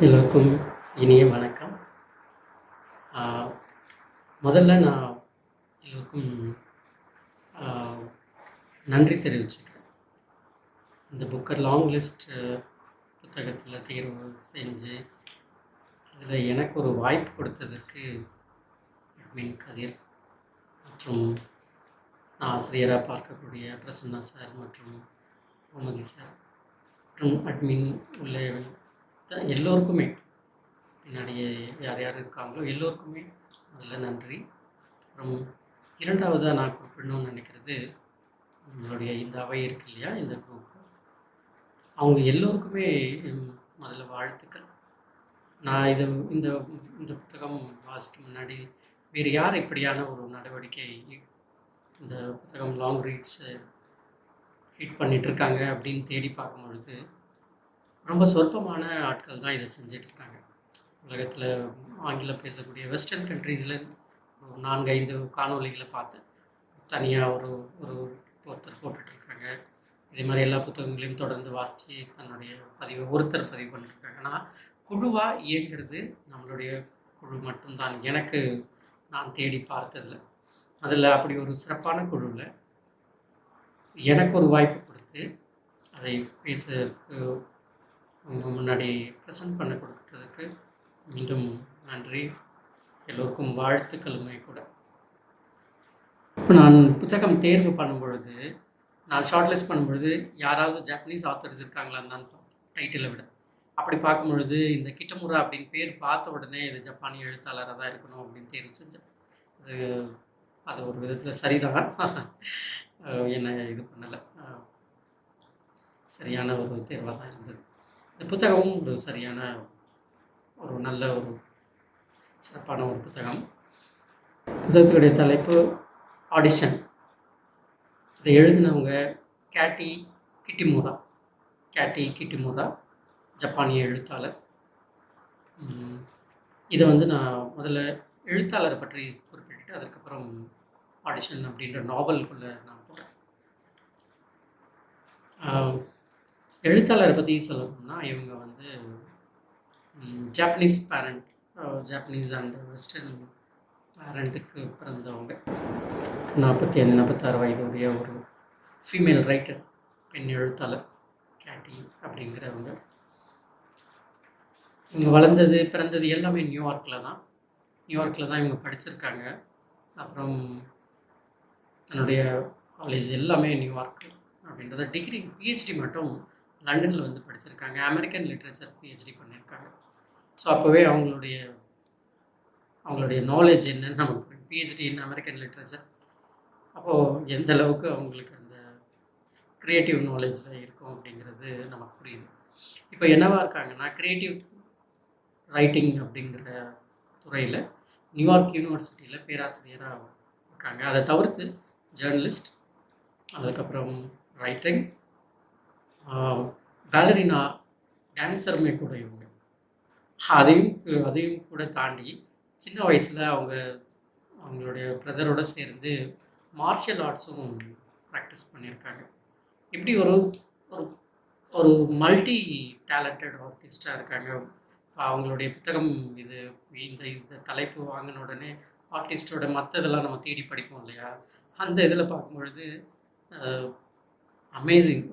எல்லோருக்கும் இனிய வணக்கம். ஆ, முதல்ல நான் எல்லோருக்கும் ஆ, நன்றி தெரிவிச்சுக்கிறேன். இந்த புக்கர் லாங் லிஸ்ட் புத்தகத்தில் தேர்வு செஞ்சு அதில் எனக்கு ஒரு வாய்ப்பு கொடுத்ததற்கு அட்மின் கதிர் மற்றும் நான் ஆசிரியராக பார்க்கக்கூடிய பிரசன்னா சார் மற்றும் கோமதி சார் மற்றும் அட்மின் உள்ள எல்லோருக்குமே பின்னாடியே யார் யார் இருக்காங்களோ எல்லோருக்குமே முதல்ல நன்றி. அப்புறம் இரண்டாவதாக நான் குறிப்பிடணும்னு நினைக்கிறது நம்மளுடைய இந்த அவை இருக்கு இல்லையா, இந்த குரூப், அவங்க எல்லோருக்குமே முதல்ல வாழ்த்துக்கள். நான் இந்த இந்த புத்தகம் வாசிக்க முன்னாடி வேறு யார் இப்படியான ஒரு நடவடிக்கை இந்த புத்தகம் லாங் ரீட்ஸ் ரீட் பண்ணிகிட்ருக்காங்க அப்படின்னு தேடி பார்க்கும்பொழுது ரொம்ப சொற்பமான ஆட்கள் தான் இதை செஞ்சிட்ருக்காங்க. உலகத்தில் ஆங்கிலம் பேசக்கூடிய வெஸ்டர்ன் கண்ட்ரீஸில் 4-5 காணொலிகளை பார்த்தேன். தனியாக ஒரு ஒருத்தர் போட்டுட்ருக்காங்க. இதே மாதிரி எல்லா புத்தகங்களையும் தொடர்ந்து வாசித்து தன்னுடைய பதிவை ஒருத்தர் பதிவு பண்ணிட்டுருக்காங்க. ஆனால் குழுவாக இயங்கிறது நம்மளுடைய குழு மட்டும்தான் எனக்கு நான் தேடி பார்த்ததில். அதில் அப்படி ஒரு சிறப்பான குழுவில் எனக்கு ஒரு வாய்ப்பு கொடுத்து அதை பேசுறதுக்கு உங்கள் முன்னாடி ப்ரெசன்ட் பண்ண கொடுக்கறதுக்கு மீண்டும் நன்றி. எல்லோருக்கும் வாழ்த்துக்களுமே கூட. இப்போ நான் புத்தகம் தேர்வு பண்ணும்பொழுது, நான் ஷார்ட் லிஸ்ட் பண்ணும்பொழுது யாராவது ஜாப்பனீஸ் ஆத்தர்ஸ் இருக்காங்களான்னு தான் டைட்டிலை விட அப்படி பார்க்கும்பொழுது இந்த கிட்டமுரா அப்படின்னு பேர் பார்த்த உடனே இது ஜப்பானிய எழுத்தாளராக தான் இருக்கணும் அப்படின்னு தேர்வு செஞ்சேன். அது ஒரு விதத்தில் சரிதான். என்னை இது பண்ணலை, சரியான ஒரு தேர்வாக தான் இருந்தது. இந்த புத்தகமும் ஒரு சரியான ஒரு நல்ல ஒரு சிறப்பான ஒரு புத்தகம். புத்தகத்துடைய தலைப்பு ஆடிஷன். இதை எழுதினவங்க கேட்டி கிட்டிமுரா, ஜப்பானிய எழுத்தாளர். இதை நான் முதல்ல எழுத்தாளரை பற்றி குறிப்பிட்டு அதுக்கப்புறம் ஆடிஷன் அப்படின்ற நாவலுக்குள்ளே நான் போகிறேன். எழுத்தாளரை பற்றி சொல்லணும்னா இவங்க Japanese parent, Japanese and western பேரண்ட்டுக்கு பிறந்தவங்க. 45-46 வயதுடைய ஒரு ஃபீமேல் ரைட்டர், பெண் எழுத்தாளர் கேட்டி அப்படிங்கிறவங்க. இவங்க வளர்ந்தது பிறந்தது எல்லாமே நியூயார்க்கில் தான் இவங்க படிச்சிருக்காங்க. அப்புறம் தன்னுடைய காலேஜ் எல்லாமே நியூயார்க் அப்படின்றத, டிகிரி பிஹெச்டி மட்டும் லண்டனில் படிச்சிருக்காங்க. அமெரிக்கன் லிட்ரேச்சர் பிஹெச்டி பண்ணியிருக்காங்க. ஸோ அப்போவே அவங்களுடைய நாலேஜ் என்னன்னு நமக்கு பிஹெச்டி இன் அமெரிக்கன் லிட்ரேச்சர், அப்போது எந்த அளவுக்கு அவங்களுக்கு அந்த க்ரியேட்டிவ் நாலேஜில் இருக்கும் அப்படிங்கிறது நமக்கு புரியுது. இப்போ என்னவா இருக்காங்கன்னா, க்ரியேட்டிவ் ரைட்டிங் அப்படிங்கிற துறையில் நியூயார்க் யூனிவர்சிட்டியில் பேராசிரியராக இருக்காங்க. அதை தவிர்த்து ஜேர்னலிஸ்ட், அதுக்கப்புறம் ரைட்டிங், பேலரினா, டான்ஸருமே கூட இவங்க. அதையும் கூட தாண்டி சின்ன வயசில் அவங்களுடைய பிரதரோடு சேர்ந்து மார்ஷியல் ஆர்ட்ஸும் ப்ராக்டிஸ் பண்ணியிருக்காங்க. இப்படி ஒரு ஒரு மல்டி டேலண்டட் ஆர்டிஸ்டாக இருக்காங்க. அவங்களுடைய புத்தகம் இந்த தலைப்பு வாங்கின உடனே ஆர்டிஸ்டோட மற்ற இதெல்லாம் நம்ம தேடி படிப்போம் இல்லையா, அந்த இதில் பார்க்கும்பொழுது அமேசிங்.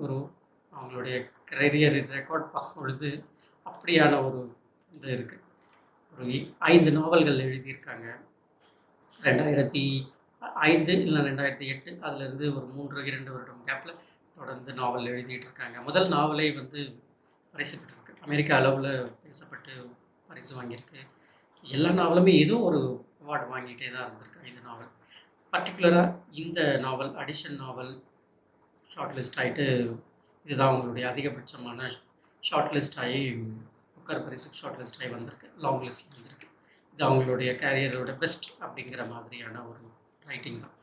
அவங்களுடைய கரியர் ரெக்கார்ட் பார்க்கும்பொழுது அப்படியான ஒரு இது இருக்குது. ஒரு 5 நாவல்கள் எழுதியிருக்காங்க. 2005 இல்லை 2008, அதுலேருந்து ஒரு 2 வருடம் கேப்பில் தொடர்ந்து நாவல் எழுதிட்டு இருக்காங்க. முதல் நாவலே பரிசு பெற்றிருக்கு, அமெரிக்கா அளவில் பேசப்பட்டு பரிசு வாங்கியிருக்கு. எல்லா நாவலுமே ஏதோ ஒரு அவார்டு வாங்கிட்டே தான் இருந்திருக்கு. 5 நாவல் பர்டிகுலராக இந்த நாவல் ஆடிஷன் நாவல் ஷார்ட் லிஸ்ட் ஆகிட்டு, இதுதான் அவங்களுடைய அதிகபட்சமான ஷார்ட் லிஸ்ட் ஆகி புக்கர் பரிசுக்கு ஷார்ட் லிஸ்ட் ஆகி வந்திருக்கு, லாங் லிஸ்ட் வந்திருக்கு. இது அவங்களுடைய கேரியரோட பெஸ்ட் அப்படிங்கிற மாதிரியான ஒரு ரைட்டிங் தான்.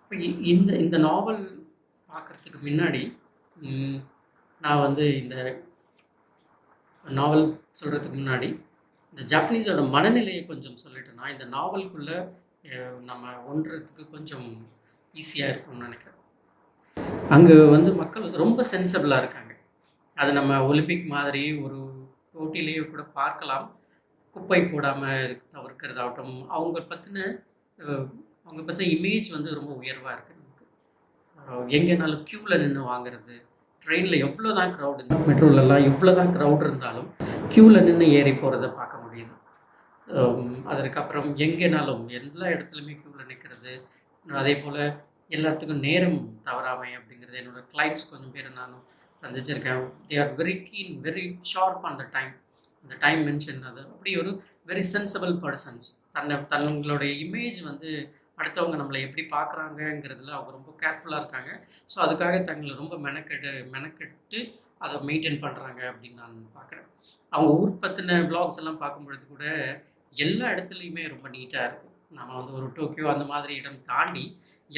இப்போ இந்த நாவல் பார்க்குறதுக்கு முன்னாடி நான் இந்த நாவல் சொல்கிறதுக்கு முன்னாடி இந்த ஜாப்பனீஸோட மனநிலையை கொஞ்சம் சொல்லிட்டேன்னா இந்த நாவலுக்குள்ளே நம்ம ஒன்றுறதுக்கு கொஞ்சம் ஈஸியாக இருக்கும்னு நினைக்கிறேன். அங்கே மக்கள் ரொம்ப சென்சிபிளாக இருக்காங்க. அது நம்ம ஒலிம்பிக் மாதிரி ஒரு ஓட்டிலேயே கூட பார்க்கலாம். குப்பை போடாமல் தவிர்க்கிறதாகட்டும், அஹ், அவங்க பற்றின இமேஜ் வந்து ரொம்ப உயர்வாக இருக்குது நமக்கு. எங்கேனாலும் க்யூவில் நின்று வாங்குறது, ட்ரெயினில் எவ்வளோ தான் க்ரௌட், மெட்ரோலலாம் எவ்வளோ தான் க்ரௌட் இருந்தாலும் க்யூவில் நின்று ஏறி போகிறத பார்க்க முடியுது. அதற்கப்புறம் எங்கேனாலும் எல்லா இடத்துலையுமே க்யூவில் நிற்கிறது. அதே போல் எல்லாத்துக்கும் நேரம் தவறாமை அப்படிங்கிறது என்னோடய கிளைண்ட்ஸ் கொஞ்சம் பேர் நானும் சந்திச்சிருக்கேன். They are very keen, very sharp on the time. அந்த டைம் மென்ஷன் அது அப்படி ஒரு வெரி சென்சிபிள் பர்சன்ஸ். தங்களுடைய இமேஜ் வந்து அடுத்தவங்க நம்மளை எப்படி பார்க்குறாங்கங்கிறதுல அவங்க ரொம்ப கேர்ஃபுல்லாக இருக்காங்க. ஸோ அதுக்காக தங்களை ரொம்ப மெனக்கெட்டு அதை மெயின்டைன் பண்ணுறாங்க அப்படின்னு நான் பார்க்குறேன். அவங்க ஊர் பற்றின விளாக்ஸ் எல்லாம் பார்க்கும்பொழுது கூட எல்லா இடத்துலையுமே ரொம்ப நீட்டாக இருக்குது. நம்ம வந்து ஒரு டோக்கியோ அந்த மாதிரி இடம் தாண்டி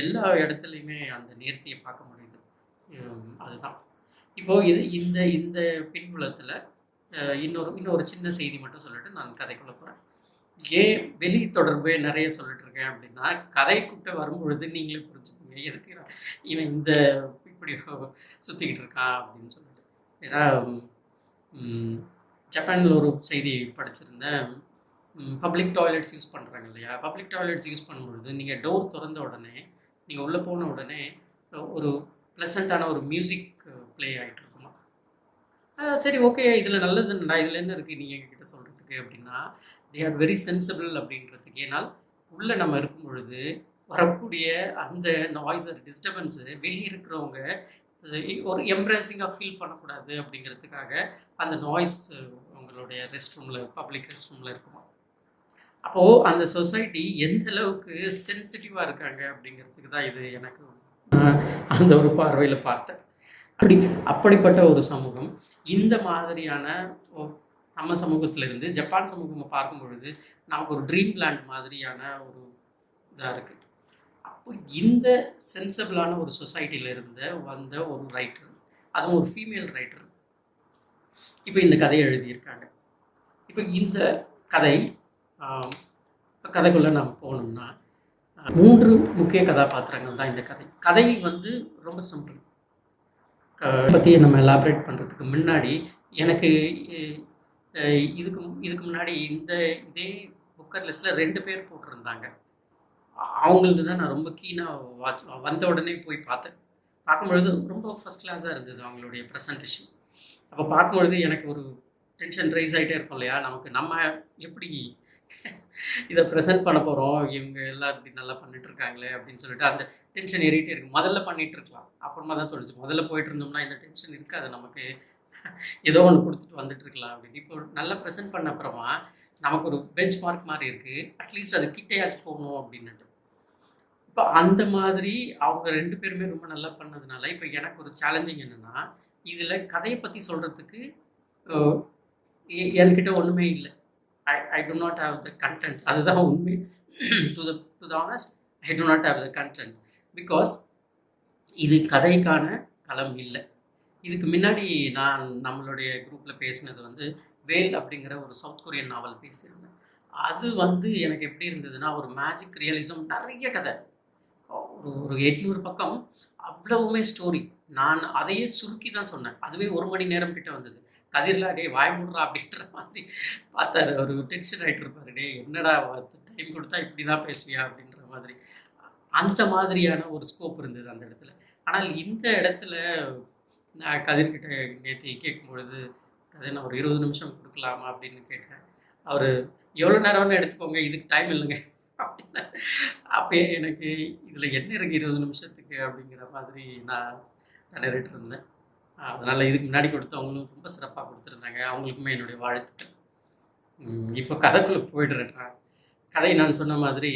எல்லா இடத்துலையுமே அந்த நேர்த்தியை பார்க்க முடியுது. அதுதான் இப்போது இந்த இந்த பின்புலத்தில் இன்னொரு சின்ன செய்தி மட்டும் சொல்லிட்டு நான் கதைக்குள்ள போகிறேன். ஏன் வெளி தொடர்பே நிறைய சொல்லிட்டு இருக்கேன் அப்படின்னா, கதைக்குட்ட வரும்பொழுது நீங்களே புரிஞ்சுக்கோங்க எதுக்கு இவன் இப்படி சுற்றிக்கிட்டு இருக்கான் அப்படின்னு சொல்லிட்டு. ஏன்னா ஜப்பானில் ஒரு செய்தி படிச்சிருந்தேன். பப்ளிக் டாய்லெட்ஸ் யூஸ் பண்ணுறாங்க இல்லையா? பப்ளிக் டாய்லெட்ஸ் யூஸ் பண்ணும்பொழுது நீங்கள் டோர் திறந்த உடனே, நீங்கள் உள்ளே போன உடனே ஒரு ப்ளசண்ட்டான ஒரு மியூசிக் ப்ளே ஆகிட்டு இருக்குமா. சரி, ஓகே, இதில் நல்லதுண்டா, இதில் என்ன இருக்குது நீங்கள் எங்ககிட்ட சொல்கிறதுக்கு அப்படின்னா, தே ஆர் வெரி சென்சிபிள் அப்படின்றதுக்கு. ஏன்னால் உள்ளே நம்ம இருக்கும் பொழுது வரக்கூடிய அந்த நாய்ஸ் டிஸ்டர்பன்ஸு வெளியே இருக்கிறவங்க ஒரு எம்ப்ரேசிங்காக ஃபீல் பண்ணக்கூடாது அப்படிங்கிறதுக்காக அந்த நாய்ஸ் உங்களுடைய ரெஸ்ட் ரூமில், பப்ளிக் ரெஸ்ட் ரூமில் இருக்குமா. அப்போது அந்த சொசைட்டி எந்த அளவுக்கு சென்சிட்டிவாக இருக்காங்க அப்படிங்கிறதுக்கு தான் இது எனக்கு அந்த ஒரு பார்வையில் பார்த்தேன். அப்படிப்பட்ட ஒரு சமூகம் இந்த மாதிரியான நம்ம சமூகத்திலிருந்து ஜப்பான் சமூகம் பார்க்கும் பொழுது நமக்கு ஒரு ட்ரீம் லேண்ட் மாதிரியான ஒரு இதாக இருக்குது. அப்போ இந்த சென்சிபிளான ஒரு சொசைட்டியிலிருந்து வந்த ஒரு ரைட்டர், அதுவும் ஒரு ஃபீமேல் ரைட்டர், இப்போ இந்த கதையை எழுதியிருக்காங்க. இப்போ இந்த கதைக்குள்ளே நாம் போனோம்னா 3 முக்கிய கதாபாத்திரங்கள் தான் இந்த கதை வந்து ரொம்ப சிம்பிள். பற்றி நம்ம எலாபரேட் பண்ணுறதுக்கு முன்னாடி எனக்கு இதுக்கு முன்னாடி இதே புக்கர் லிஸ்ட்டில் 2 பேர் போட்டிருந்தாங்க. அவங்களுக்கு தான் நான் ரொம்ப கீனாக வந்த உடனே போய் பார்த்தேன். பார்க்கும்பொழுது ரொம்ப ஃபஸ்ட் கிளாஸாக இருந்தது அவங்களுடைய ப்ரெசன்டேஷன். அப்போ பார்க்கும்பொழுது எனக்கு ஒரு டென்ஷன் ரைஸ் ஆகிட்டே இருக்கும் இல்லையா? நம்ம எப்படி இதை ப்ரெசென்ட் பண்ண போகிறோம், இவங்க எல்லாம் இப்படி நல்லா பண்ணிட்டுருக்காங்களே அப்படின்னு சொல்லிட்டு அந்த டென்ஷன் ஏறிட்டே இருக்குது. முதல்ல பண்ணிகிட்ருக்கலாம், அப்புறமா தான் தோணுச்சு முதல்ல போயிட்டு இருந்தோம்னா இந்த டென்ஷன் இருக்காது, நமக்கு ஏதோ ஒன்று கொடுத்துட்டு வந்துட்டுருக்கலாம் அப்படின்னு. இப்போ நல்லா ப்ரெசென்ட் பண்ண அப்புறமா நமக்கு ஒரு பெஞ்ச் மார்க் மாதிரி இருக்குது, அட்லீஸ்ட் அது கிட்டையாச்சும் போகணும் அப்படின்னுட்டு. இப்போ அந்த மாதிரி அவங்க 2 பேருமே ரொம்ப நல்லா பண்ணதுனால இப்போ எனக்கு ஒரு சேலஞ்சிங் என்னென்னா, இதில் கதையை பற்றி சொல்கிறதுக்கு என்கிட்ட ஒன்றுமே இல்லை. I do not have the content. அதுதான் உண்மை. to the honest, I do not have the content because இது கதைக்கான களம் இல்லை. இதுக்கு முன்னாடி நான் நம்மளுடைய குரூப்பில் பேசினது வந்து வேல் அப்படிங்கிற ஒரு சவுத் கொரியன் நாவல் பேசியிருந்தேன். அது வந்து எனக்கு எப்படி இருந்ததுன்னா, ஒரு மேஜிக் ரியலிசம், நிறைய கதை, ஒரு 800 பக்கம், அவ்வளவுமே ஸ்டோரி. நான் அதையே சுருக்கி தான் சொன்னேன். அதுவே 1 மணி நேரம் கிட்ட வந்தது. கதிர்லா டே வாய் மூடுறா அப்படின்ற மாதிரி பார்த்தாரு. ஒரு டென்ஷன் ஆகிட்டு இருப்பாரு, டே என்னடா டைம் கொடுத்தா இப்படி தான் பேசுவியா அப்படின்ற மாதிரி. அந்த மாதிரியான ஒரு ஸ்கோப் இருந்தது அந்த இடத்துல. ஆனால் இந்த இடத்துல நான் கதிர்கிட்ட நேற்று கேட்கும்பொழுது, கதை நான் ஒரு 20 நிமிஷம் கொடுக்கலாமா அப்படின்னு கேட்டேன். அவர் எவ்வளோ நேரம்னு எடுத்துக்கோங்க, இதுக்கு டைம் இல்லைங்க அப்படின்னா. அப்போ எனக்கு இதில் என்ன இருக்குது 20 நிமிஷத்துக்கு அப்படிங்கிற மாதிரி நான் திணறிட்டு இருந்தேன். அதனால் இதுக்கு முன்னாடி கொடுத்தவங்களும் ரொம்ப சிறப்பாக கொடுத்துருந்தாங்க. அவங்களுக்குமே என்னுடைய வாழ்த்துக்கள். இப்போ கதைக்குள்ளே போய்டுறேன். கதை நான் சொன்ன மாதிரி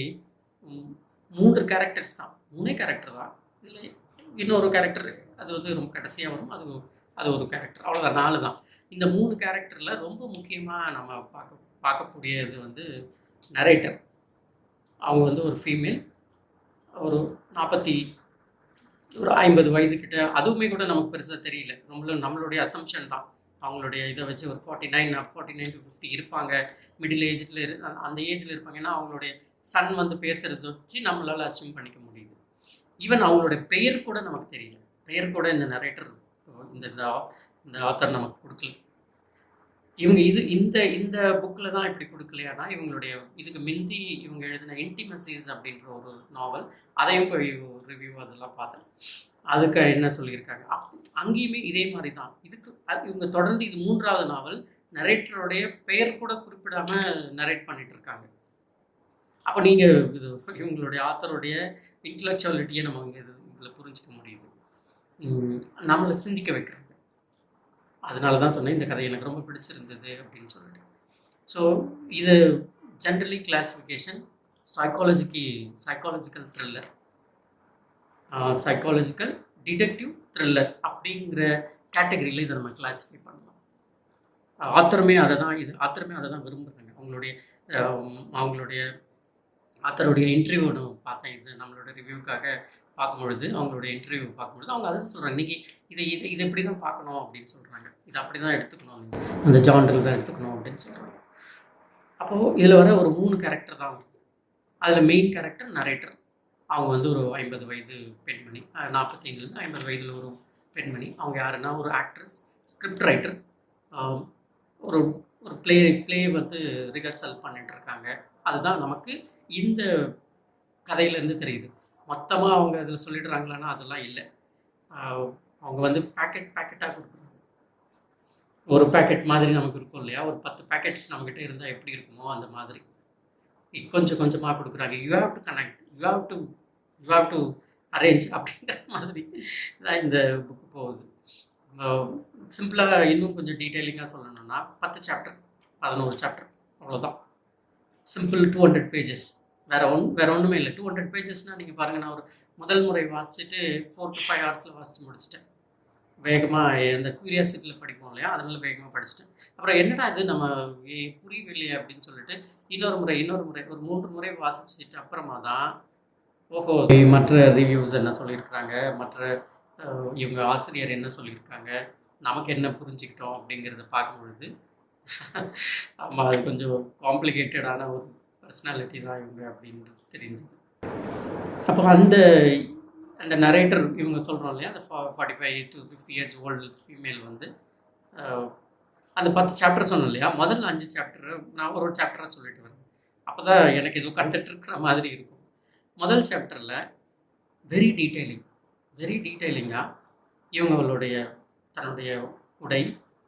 3 கேரக்டர்ஸ் தான், 3 கேரக்டர் தான். இதில் இன்னொரு கேரக்டர் அது வந்து ரொம்ப கடைசியாக வரும், அது ஒரு கேரக்டர், அவ்வளோதான், 4 தான். இந்த 3 கேரக்டரில் ரொம்ப முக்கியமாக நம்ம பார்க்கக்கூடியது வந்து நரேட்டர். அவங்க வந்து ஒரு ஃபீமேல், ஒரு 50 வயது கிட்ட. அதுவுமே கூட நமக்கு பெருசாக தெரியல, நம்மளுடைய அசம்ஷன் தான். அவங்களுடைய இதை வச்சு ஒரு 49 to 50 இருப்பாங்க, மிடில் ஏஜில் அந்த ஏஜில் இருப்பாங்க. ஏன்னா அவங்களுடைய சன் வந்து பேசுகிறத வச்சு நம்மளால் அஸ்யூம் பண்ணிக்க முடியுது. ஈவன் அவங்களுடைய பெயர் கூட நமக்கு தெரியல. பெயர் கூட இந்த நரேட்டர், இந்த ஆத்தர் நமக்கு கொடுக்கல. இவங்க இந்த இந்த புக்கில் தான் இப்படி கொடுக்கலையானா இவங்களுடைய இதுக்கு மிந்தி இவங்க எழுதின இன்டிமசிஸ் அப்படின்ற ஒரு நாவல், அதையும் போய் ரிவ்யூ அதெல்லாம் பார்த்தேன். அதுக்கு என்ன சொல்லியிருக்காங்க அங்கேயுமே இதே மாதிரி தான். இதுக்கு இவங்க தொடர்ந்து இது 3வது நாவல், நரேட்டருடைய பெயர் கூட குறிப்பிடாமல் நரேட் பண்ணிட்டு இருக்காங்க. அப்போ நீங்கள் இது இவங்களுடைய ஆத்தருடைய இன்டலெக்சுவாலிட்டியை நம்ம இங்கே இதில் புரிஞ்சிக்க முடியுது, நம்மளை சிந்திக்க வைக்கிறாங்க. அதனால தான் சொன்னேன் இந்த கதை எனக்கு ரொம்ப பிடிச்சிருந்தது அப்படின்னு சொல்லிட்டு. ஸோ இது generally classification psychological thriller, psychological detective thriller அப்படிங்கிற கேட்டகரியில் இதை நம்ம கிளாஸிஃபை பண்ணலாம். ஆத்தருமே அதை தான் விரும்புகிறாங்க. அவங்களுடைய ஆத்தருடைய இன்டர்வியூ நான் பார்த்தேன். இது நம்மளோட ரிவ்யூக்காக பார்க்கும்பொழுது அவங்களுடைய இன்டர்வியூ பார்க்கும்பொழுது அவங்க அதை சொல்கிறாங்க, இன்றைக்கி இதை இப்படி தான் பார்க்கணும் அப்படின்னு சொல்கிறாங்க, இதை அப்படி தான் எடுத்துக்கணும், அந்த ஜான்ரில் தான் எடுத்துக்கணும் அப்படின்னு சொல்கிறாங்க. அப்போது இதில் வர ஒரு 3 கேரக்டர் தான் வருது. அதில் மெயின் கேரக்டர் நரேட்டர். அவங்க வந்து ஒரு 50 வயது பெண்மணி, 45லேருந்து 50 வயதில் ஒரு பெண்மணி. அவங்க யாருன்னா ஒரு ஆக்ட்ரஸ், ஸ்கிரிப்ட் ரைட்டர், ஒரு ஒரு ப்ளே வந்து ரிஹர்சல் பண்ணிட்டுருக்காங்க. அதுதான் நமக்கு இந்த கதையிலேருந்து தெரியுது. மொத்தமாக அவங்க அதில் சொல்லிடுறாங்களான்னா அதெல்லாம் இல்லை. அவங்க வந்து பேக்கெட்டாக கொடுக்குறாங்க. ஒரு பேக்கெட் மாதிரி நமக்கு இருக்கும் இல்லையா, ஒரு 10 பேக்கெட்ஸ் நம்மக்கிட்ட இருந்தால் எப்படி இருக்குமோ அந்த மாதிரி கொஞ்சம் கொஞ்சமாக கொடுக்குறாங்க. You have to connect, you have to arrange அப்படிங்கிற மாதிரி தான் இந்த புக்கு போகுது. சிம்பிளாக இன்னும் கொஞ்சம் டீட்டெயிலிங்காக சொல்லணும்னா 10 சாப்டர், 11 சாப்டர், அவ்வளோதான். சிம்பிள் 200 பேஜஸ், வேறு ஒன்றுமே இல்லை. 200 பேஜஸ்னால் நீங்கள் பாருங்கள், நான் ஒரு முதல் முறை வாசிச்சுட்டு 4 to 5 ஹவர்ஸில் வாசித்து முடிச்சிட்டேன். வேகமாக அந்த க்யூரியாசிட்டியில் படிப்போம் இல்லையா, அதனால வேகமாக படிச்சிட்டேன். அப்புறம் என்னடா இது நம்ம புரியவில்லையே அப்படின்னு சொல்லிட்டு இன்னொரு முறை ஒரு 3 முறை வாசிச்சுட்டு அப்புறமா தான் ஓஹோ மற்ற ரிவ்யூஸ் என்ன சொல்லியிருக்கிறாங்க, மற்ற இவங்க ஆசிரியர் என்ன சொல்லியிருக்காங்க, நமக்கு என்ன புரிஞ்சுக்கிட்டோம் அப்படிங்கிறத பார்க்கும்பொழுது ஆமாம், அது கொஞ்சம் காம்ப்ளிகேட்டடான ஒரு பர்சனாலிட்டி தான் இவங்க அப்படின்னு தெரிஞ்சது. அப்போ அந்த நரேட்டர் இவங்க சொல்கிறோம் இல்லையா, அந்த 45 to 50 years ஓல்டு ஃபீமேல் வந்து அந்த 10 சாப்டர் சொன்னோம் இல்லையா, முதல்ல 5 சாப்டர் நான் ஒரு சாப்டராக சொல்லிட்டு வரேன். அப்போ தான் எனக்கு எதுவும் கண்டென்ட் இருக்கிற மாதிரி இருக்கும். முதல் சாப்டரில் வெரி டீட்டெயிலிங்காக இவங்களுடைய தன்னுடைய உடை,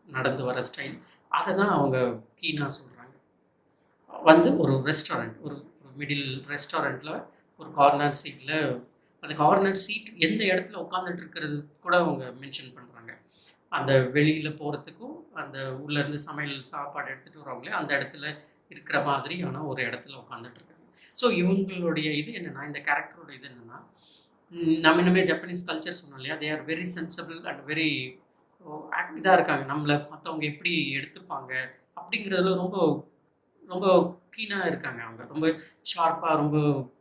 நடந்து வர ஸ்டைல், அதை தான் அவங்க கீனாக சொல்கிறாங்க. வந்து ஒரு ரெஸ்டாரண்ட், ஒரு மிடில் ரெஸ்டாரண்ட்டில் ஒரு கார்னர் சீட்டில், அந்த கார்னர் சீட் எந்த இடத்துல உட்காந்துட்டு இருக்கிறது கூட அவங்க மென்ஷன் பண்ணுறாங்க. அந்த வெளியில் போகிறதுக்கும் அந்த உள்ளேருந்து சமையல் சாப்பாடு எடுத்துகிட்டு வரவங்களே அந்த இடத்துல இருக்கிற மாதிரியான ஒரு இடத்துல உட்காந்துட்டு இருக்காங்க. ஸோ இவங்களுடைய இது என்னென்னா, இந்த கேரக்டரோட இது என்னென்னா, நம்ம இன்னுமே ஜப்பனீஸ் கல்ச்சர் சொன்னோம் இல்லையா, தே are very sensible and very இதாக இருக்காங்க. நம்மளை மற்றவங்க எப்படி எடுத்துப்பாங்க அப்படிங்கிறதுல ரொம்ப ரொம்ப கீனாக இருக்காங்க. அவங்க ரொம்ப ஷார்ப்பாக, ரொம்ப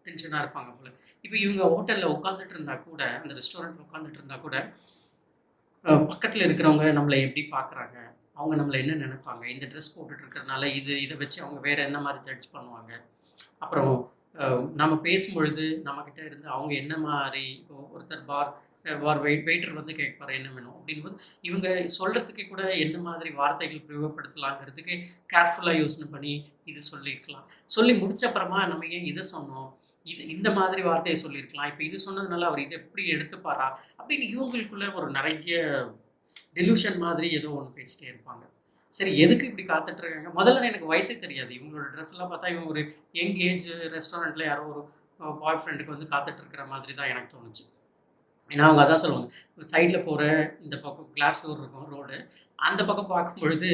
டென்ஷனாக இருப்பாங்க போல். இப்போ இவங்க ஹோட்டலில் உட்காந்துட்டு இருந்தால் கூட, அந்த ரெஸ்டாரண்ட்டில் உட்காந்துட்டு இருந்தால் கூட, பக்கத்தில் இருக்கிறவங்க நம்மளை எப்படி பார்க்குறாங்க, அவங்க நம்மளை என்ன நினைப்பாங்க, இந்த ட்ரெஸ் போட்டுட்டு இருக்கிறதுனால இதை வச்சு அவங்க வேறு என்ன மாதிரி ஜட்ஜ் பண்ணுவாங்க. அப்புறம் நம்ம பேசும்பொழுது நம்மக்கிட்ட இருந்து அவங்க என்ன மாதிரி, ஒருத்தர் வெயிட்டர் வந்து கேட்பார் என்ன வேணும் அப்படின்போது இவங்க சொல்கிறதுக்கே கூட என்ன மாதிரி வார்த்தைகள் பிரயோகப்படுத்தலாங்கிறதுக்கு கேர்ஃபுல்லாக யோசனை பண்ணி இது சொல்லியிருக்கலாம். சொல்லி முடிச்சப்புறமா நம்ம ஏன் இதை சொன்னோம், இந்த மாதிரி வார்த்தையை சொல்லியிருக்கலாம், இப்போ இது சொன்னதுனால அவர் இதை எப்படி எடுத்துப்பாரா அப்படின்னு இவங்களுக்குள்ள ஒரு நிறைய டெலூஷன் மாதிரி ஏதோ ஒன்று பேசிட்டே இருப்பாங்க. சரி, எதுக்கு இப்படி காத்துட்ருக்காங்க? முதல்ல எனக்கு வயசே தெரியாது. இவங்களோட ட்ரெஸ்லாம் பார்த்தா இவங்க ஒரு யங் ஏஜ் ரெஸ்டாரண்ட்டில் யாரோ ஒரு பாய் ஃப்ரெண்டுக்கு வந்து காத்துட்ருக்கிற மாதிரி தான் எனக்கு தோணுச்சு. ஏன்னா அவங்க அதான் சொல்லுவாங்க, சைடில் போகிற இந்த பக்கம் கிளாஸ் டோர் இருக்கும் ரோடு, அந்த பக்கம் பார்க்கும் பொழுது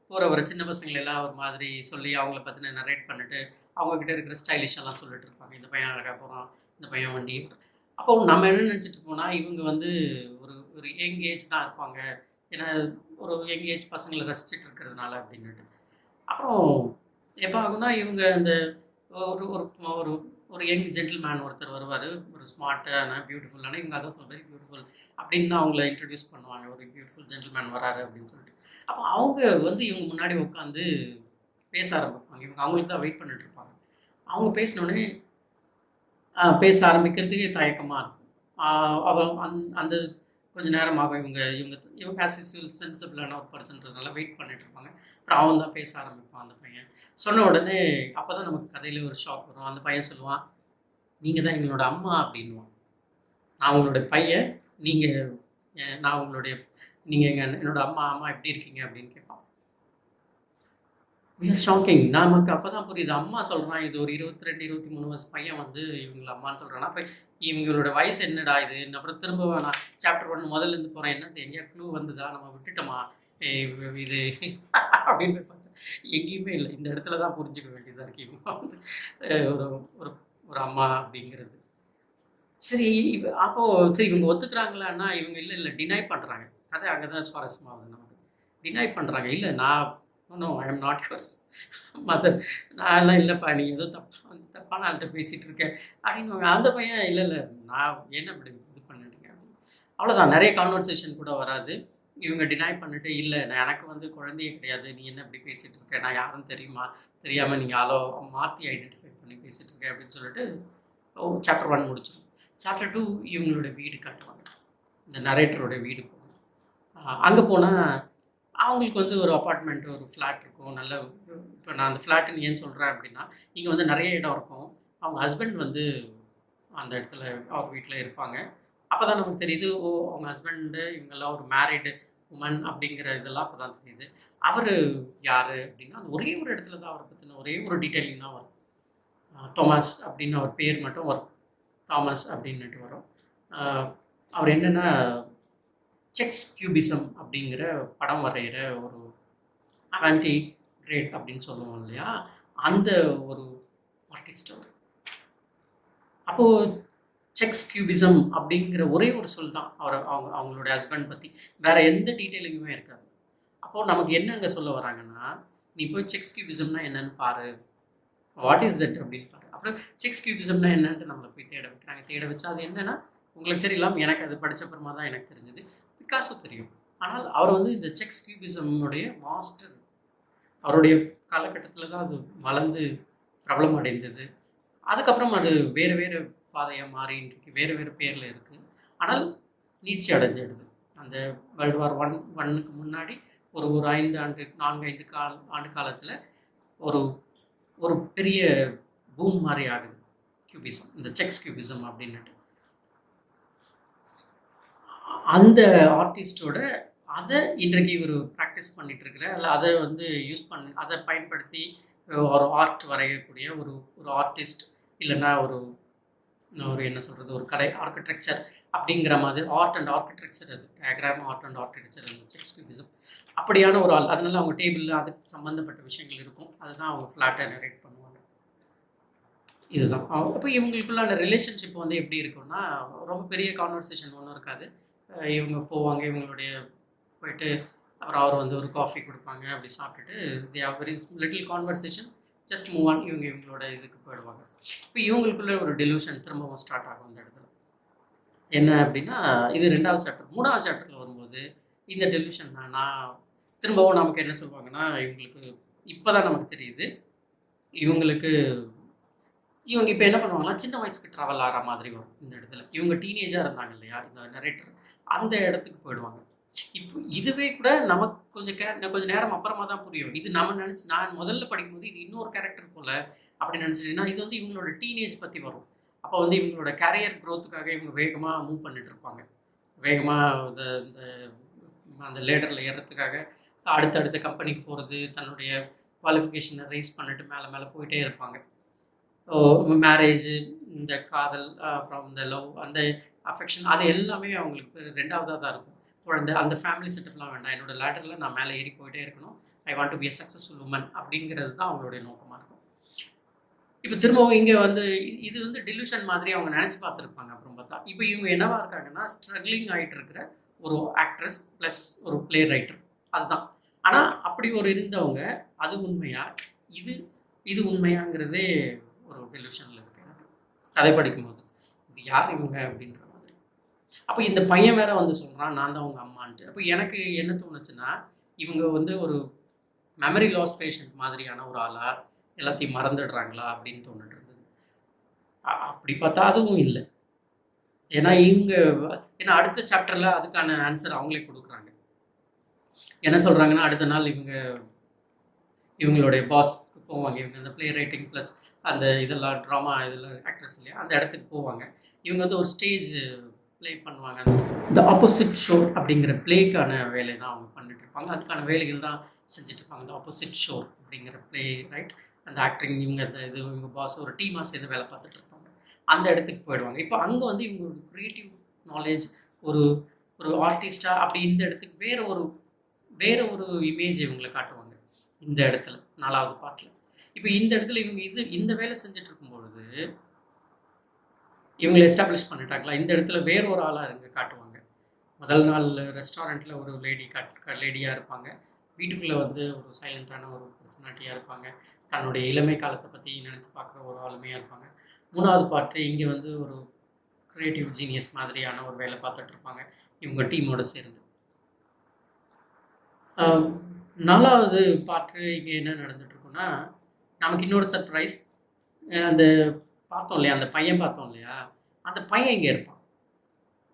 போகிற ஒரு சின்ன பசங்களெல்லாம் ஒரு மாதிரி சொல்லி அவங்கள பற்றின நரேட் பண்ணிட்டு அவங்கக்கிட்ட இருக்கிற ஸ்டைலிஷெல்லாம் சொல்லிட்டு இருப்பாங்க. இந்த பையன் அழகாக போகிறான், இந்த பையன் வண்டி. அப்போ நம்ம என்ன நினச்சிட்டு போனால் இவங்க வந்து ஒரு யங் ஏஜ் தான் இருப்பாங்க, ஏன்னா ஒரு யங் ஏஜ் பசங்களை ரசிச்சுட்டு இருக்கிறதுனால அப்படின்னுட்டு. அப்புறம் எப்போ ஆகுனா இவங்க அந்த ஒரு ஒரு ஒரு யங் ஜென்டில்மேன் ஒருத்தர் வருவார், ஒரு ஸ்மார்ட்டான பியூட்டிஃபுல்லான, இவங்க அதான் சொல்ல வெரி பியூட்டிஃபுல் அப்படின்னு தான் அவங்கள இன்ட்ரடியூஸ் பண்ணுவாங்க, ஒரு பியூட்டிஃபுல் ஜென்டில்மேன் வராரு அப்படின்னு சொல்லிட்டு. அப்போ அவங்க வந்து இவங்க முன்னாடி உட்காந்து பேச ஆரம்பிப்பாங்க. இவங்க அவங்களுக்கு தான் வெயிட் பண்ணிட்டு இருப்பாங்க. அவங்க பேசினோடனே பேச ஆரம்பிக்கிறதுக்கே தயக்கமாக இருக்கும். அவ அந்த கொஞ்சம் நேரம் ஆகும். இவங்க இவங்க இவங்க ஆஸ் யூசுவல் சென்சிபிளான ஒரு பர்சன்றதுனால வெயிட் பண்ணிட்டு இருப்பாங்க. அப்புறம் அவன் தான் பேச ஆரம்பிப்பான் அந்த பையன். சொன்ன உடனே அப்போ தான் நமக்கு கதையில ஒரு ஷாக் வரும். அந்த பையன் சொல்லுவான், "நீங்கள் தான் எங்களோட அம்மா" அப்படின்னுவான். "நான் உங்களுடைய பையன். நீங்க நான் உங்களுடைய என்னோட அம்மா. அம்மா எப்படி இருக்கீங்க?" அப்படின்னு கேட்பான். We are shocking. நமக்கு அப்போ தான் புரியுது. அம்மா சொல்றான். இது ஒரு 22, 23 வயசு பையன் வந்து இவங்கள அம்மான்னு சொல்றான்னா, அப்ப இவங்களோட வயசு என்னடா இது? அப்புறம் திரும்ப நான் சாப்டர் 1 முதல்லேருந்து போறேன். என்னது எங்கேயா க்ளூ வந்துதா? நம்ம விட்டுட்டோமா? இது அப்படின்னு போய் பார்த்தா எங்கேயுமே இல்ல. இந்த இடத்துல தான் புரிஞ்சுக்க வேண்டியதா இருக்கு. இவங்க வந்து ஒரு ஒரு ஒரு அம்மா அப்படிங்கிறது. சரி, அப்போ சரி இவங்க ஒத்துக்கிறாங்களான்னா, இவங்க இல்ல, இல்ல டினை பண்றாங்க. கதை அங்க தான் சுவாரஸ்யமாகுது நமக்கு. டினை பண்றாங்க. இல்ல நான் no I am not yours mother. நான்லாம் இல்லப்பா. நீ ஏதோ தப்பான ஆள்ட்ட பேசிட்டு இருக்க அப்படின்னுவாங்க. அந்த பையன் இல்ல, இல்ல நான் என்ன இப்படி இது பண்ணிட்டீங்க அப்படின்னு. அவ்வளோதான். நெறைய கான்வர்சேஷன் கூட வராது. இவங்க டினை பண்ணிட்டு, இல்ல நான் எனக்கு வந்து குழந்தையே கிடையாது. நீ என்ன இப்படி பேசிட்டு இருக்க? நான் யாருன்னு தெரியுமா? தெரியாம நீங்க மாத்தி ஐடென்டிஃபை பண்ணி பேசிட்டு இருக்க அப்படின்னு சொல்லிட்டு சாப்டர் 1 முடிச்சிரும். சாப்டர் 2 இவங்களோட வீடு காட்டுவாங்க. இந்த நரேட்டரோட வீடு போகும். அங்கே போனால் அவங்களுக்கு வந்து ஒரு அப்பார்ட்மெண்ட், ஒரு ஃப்ளாட் இருக்கும். நல்ல இப்போ நான் அந்த ஃப்ளாட்டுன்னு ஏன் சொல்கிறேன் அப்படின்னா, இங்கே வந்து நிறைய இடம் இருக்கும். அவங்க ஹஸ்பண்ட் வந்து அந்த இடத்துல அவங்க வீட்டில் இருப்பாங்க. அப்போ தான் நமக்கு தெரியுது, ஓ அவங்க ஹஸ்பண்டு இவங்கெல்லாம் ஒரு மேரிடு உமன் அப்படிங்கிற இதெல்லாம் அப்போ தான் தெரியுது. அவர் யார் அப்படின்னா, அந்த ஒரே ஒரு இடத்துல தான் அவரை பற்றின ஒரே ஒரு டீட்டெயிலிங் தான் வரும். தோமஸ் அப்படின்னு அவர் பேர் மட்டும் வரும். தாமஸ் அப்படின்னுட்டு வரும். அவர் என்னென்னா செக்ஸ் கியூபிசம் அப்படிங்கிற படம் வரைகிற ஒரு ஆன்டி கிரேட் அப்படின்னு சொல்லுவோம் இல்லையா, அந்த ஒரு ஆர்டிஸ்ட் அவர். அப்போது செக்ஸ் கியூபிசம் அப்படிங்கிற ஒரே ஒரு சொல் தான் அவங்களோட ஹஸ்பண்ட் பற்றி. வேற எந்த டீட்டெயிலிங்குமே இருக்காது. அப்போது நமக்கு என்ன அங்கே சொல்ல வராங்கன்னா, நீ போய் செக்ஸ் கியூபிசம்னா என்னன்னு பாரு, வாட் இஸ் தட் அப்படின்னு பாரு. அப்புறம் செக்ஸ் கியூபிசம்னா என்னன்ட்டு நம்மளை போய் தேட வைக்கிறாங்க. தேட வச்சா அது என்னன்னா உங்களுக்கு தெரியலாம். எனக்கு அது படித்த அப்புறமா தான் எனக்கு தெரிஞ்சது. பிக்காசோ தெரியும். ஆனால் அவர் வந்து இந்த செக்ஸ் கியூபிசமுடைய மாஸ்டர். அவருடைய காலகட்டத்தில் தான் அது வளர்ந்து பிரபலம் அடைந்தது. அதுக்கப்புறம் அது வேறு வேறு பாதையாக மாறி இன்றைக்கு வேறு வேறு பேரில் இருக்குது. ஆனால் நீட்சி அடைஞ்சிடுது. அந்த வேர்ல்டு வார் 1க்கு முன்னாடி ஒரு 4-5 ஆண்டு காலத்தில் ஒரு ஒரு பெரிய பூம் மாதிரி ஆகுது கியூபிசம், இந்த செக்ஸ் கியூபிசம் அப்படின்னுட்டு. அந்த ஆர்டிஸ்டோட அதை இன்றைக்கு இவர் ப்ராக்டிஸ் பண்ணிட்டு இருக்கிற, இல்லை அதை வந்து அதை பயன்படுத்தி ஒரு ஆர்ட் வரையக்கூடிய ஒரு ஆர்டிஸ்ட், இல்லைன்னா ஒரு என்ன சொல்கிறது, ஒரு கலை ஆர்கிடெக்சர் அப்படிங்கிற மாதிரி ஆர்ட் அண்ட் ஆர்கிடெக்சர், அது diagram art and architecture, sex cubism அப்படியான ஒரு ஆள். அதனால அவங்க டேபிளில் அதுக்கு சம்மந்தப்பட்ட விஷயங்கள் இருக்கும். அதுதான் அவங்க ஃப்ளாட்டை நரேட் பண்ணுவாங்க. இதுதான். அப்போ இவங்களுக்குள்ளான ரிலேஷன்ஷிப் வந்து எப்படி இருக்கும்னா, ரொம்ப பெரிய கான்வர்சேஷன் ஒன்றும் இருக்காது. இவங்க போவாங்க, இவங்களுடைய போயிட்டு அப்புறம் அவர் வந்து ஒரு காஃபி கொடுப்பாங்க. அப்படி சாப்பிட்டுட்டு they have very little conversation, just move on. இவங்களோட இதுக்கு போயிடுவாங்க. இப்போ இவங்களுக்குள்ள ஒரு டெலூஷன் திரும்பவும் ஸ்டார்ட் ஆகும் இந்த இடத்துல. என்ன அப்படின்னா, இது 2வது சாப்டர். 3வது சாப்டரில் வரும்போது இந்த டெலூஷன் நான் திரும்பவும் நமக்கு என்ன சொல்லுவாங்கன்னா, இவங்களுக்கு இப்போ தான் நமக்கு தெரியுது, இவங்க இப்போ என்ன பண்ணுவாங்கன்னா, சின்ன வயசுக்கு ட்ராவல் ஆகிற மாதிரி வரும் இந்த இடத்துல. இவங்க டீனேஜாக இருந்தாங்க இல்லையா, இந்த நரேட்டர், அந்த இடத்துக்கு போயிடுவாங்க. இப்போ இதுவே கூட நமக்கு கொஞ்சம் நேரம் அப்புறமா தான் புரியும். இது நம்ம நான் முதல்ல படிக்கும்போது இது இன்னொரு கேரக்டர் போல அப்படின்னு நினச்சிட்டேன்னா, இது வந்து இவங்களோட டீனேஜ் பற்றி வரும். அப்போ வந்து இவங்களோட கேரியர் க்ரோத்துக்காக இவங்க வேகமாக மூவ் பண்ணிட்டு இருப்பாங்க. வேகமாக இந்த அந்த லேடரில் ஏறுறதுக்காக அடுத்தடுத்த கம்பெனிக்கு போகிறது, தன்னுடைய குவாலிஃபிகேஷனை ரைஸ் பண்ணிட்டு மேலே மேலே போயிட்டே இருப்பாங்க. மேரேஜ், இந்த காதல், அப்புறம் இந்த லவ், அந்த அஃபெக்ஷன், அது எல்லாமே அவங்களுக்கு 2வதாக தான் இருக்கும். குழந்தை, அந்த ஃபேமிலி செட்டப்லாம் வேண்டாம். என்னோட லேடரில் நான் மேலே ஏறி போயிட்டே இருக்கணும். I want to be a successful woman அப்படிங்கிறது தான் அவங்களுடைய நோக்கமாக இருக்கும். இப்போ திரும்பவும் இங்கே வந்து இது வந்து டிலூஷன் மாதிரி அவங்க நினச்சி பார்த்துருப்பாங்க. அப்புறம் பார்த்தா இப்போ இவங்க என்னவா இருக்காங்கன்னா, ஸ்ட்ரகிளிங் ஆகிட்டு இருக்கிற ஒரு ஆக்ட்ரஸ் ப்ளஸ் ஒரு பிளே ரைட்டர், அதுதான். ஆனால் அப்படி ஒரு இருந்தவங்க, அது உண்மையா, இது உண்மையாங்கிறதே ஒரு டெலிவிஷனில் இருக்கு எனக்கு கதை படிக்கும்போது. இது யார் இவங்க அப்படின்ற மாதிரி. அப்போ இந்த பையன் வேற வந்து சொல்கிறான், நான் தான் அவங்க அம்மான்ட்டு. அப்போ எனக்கு என்ன தோணுச்சுன்னா, இவங்க வந்து ஒரு மெமரி லாஸ் பேஷண்ட் மாதிரியான ஒரு ஆளா, எல்லாத்தையும் மறந்துடுறாங்களா அப்படின்னு தோணிட்டு இருந்தது. அப்படி பார்த்தா அதுவும் இல்லை. ஏன்னா ஏன்னா அடுத்த சாப்டரில் அதுக்கான ஆன்சர் அவங்களே கொடுக்குறாங்க. என்ன சொல்கிறாங்கன்னா, அடுத்த நாள் இவங்களுடைய பாஸ்க்கு போவாங்க. இவங்க அந்த ப்ளே ரைட்டிங் ப்ளஸ் அந்த இதெல்லாம் ட்ராமா இதெல்லாம் ஆக்ட்ரஸ் இல்லையா, அந்த இடத்துக்கு போவாங்க. இவங்க வந்து ஒரு ஸ்டேஜ் ப்ளே பண்ணுவாங்க. த ஆப்போசிட் ஷோ அப்படிங்கிற ப்ளேக்கான வேலை தான் அவங்க பண்ணிட்டு இருப்பாங்க. அதுக்கான வேலைகள் தான் செஞ்சுட்டு இருப்பாங்க. த ஆப்போசிட் ஷோ அப்படிங்கிற ப்ளே ரைட், அந்த ஆக்டிங் இவங்க இவங்க பாஸ் ஒரு டீமாக சேர்ந்து வேலை பார்த்துட்டு இருப்பாங்க. அந்த இடத்துக்கு போயிடுவாங்க. இப்போ அங்கே வந்து இவங்க ஒரு க்ரியேட்டிவ் நாலேஜ், ஒரு ஒரு ஆர்டிஸ்டாக அப்படி இந்த இடத்துக்கு வேற ஒரு இமேஜ் இவங்களை காட்டுவாங்க இந்த இடத்துல 4வது பாட்டில். இப்போ இந்த இடத்துல இவங்க இந்த வேலை செஞ்சுட்டு இருக்கும்பொழுது இவங்களை எஸ்டாப்ளிஷ் பண்ணிட்டாங்களா, இந்த இடத்துல வேற ஒரு ஆளாக காட்டுவாங்க. முதல் நாள் ரெஸ்டாரண்ட்டில் ஒரு லேடியாக இருப்பாங்க. வீட்டுக்குள்ளே வந்து ஒரு சைலண்ட்டான ஒரு பர்சனாலிட்டியாக இருப்பாங்க. தன்னுடைய இளமை காலத்தை பற்றி நினச்சி பார்க்குற ஒரு ஆளுமையாக இருப்பாங்க. 3வது பாட்டு இங்கே வந்து ஒரு க்ரியேட்டிவ் ஜீனியஸ் மாதிரியான ஒரு வேலை பார்த்துட்டு இருப்பாங்க இவங்க டீமோட சேர்ந்து. 4வது பாட்டு இங்கே என்ன நடந்துட்டு இருக்குன்னா, நமக்கு இன்னொரு சர்ப்ரைஸ். அந்த பார்த்தோம் இல்லையா, அந்த பையன் பார்த்தோம் இல்லையா, அந்த பையன் இங்கே இருப்பான்.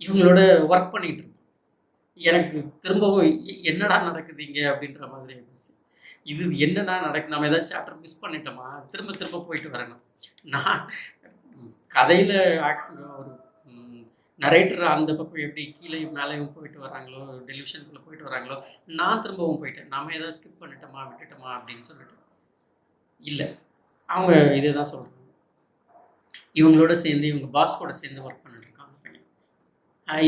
இவங்களோட ஒர்க் பண்ணிட்டு இருப்பான். எனக்கு திரும்பவும் என்னடா நடக்குது இங்கே அப்படின்ற மாதிரி இருந்துச்சு. இது என்னடா நடக்குது, நம்ம ஏதாச்சும் சாப்டர் மிஸ் பண்ணிட்டோமா, திரும்ப திரும்ப போயிட்டு வரணும். நான் கதையில் ஒரு நரேட்டர் அந்த பக்கம் எப்படி கீழே மேலேயும் போயிட்டு வராங்களோ, டெலிவிஷனுக்குள்ளே போயிட்டு வராங்களோ, நான் திரும்பவும் போயிட்டேன். நம்ம ஏதாவது ஸ்கிப் பண்ணிட்டோமா விட்டுட்டோமா அப்படின்னு சொல்லிட்டு. இல்லை, அவங்க இதே தான் சொல்கிறாங்க. இவங்களோட சேர்ந்து இவங்க பாஸ் கூட சேர்ந்து ஒர்க் பண்ணிட்டு இருக்காங்க பையன்.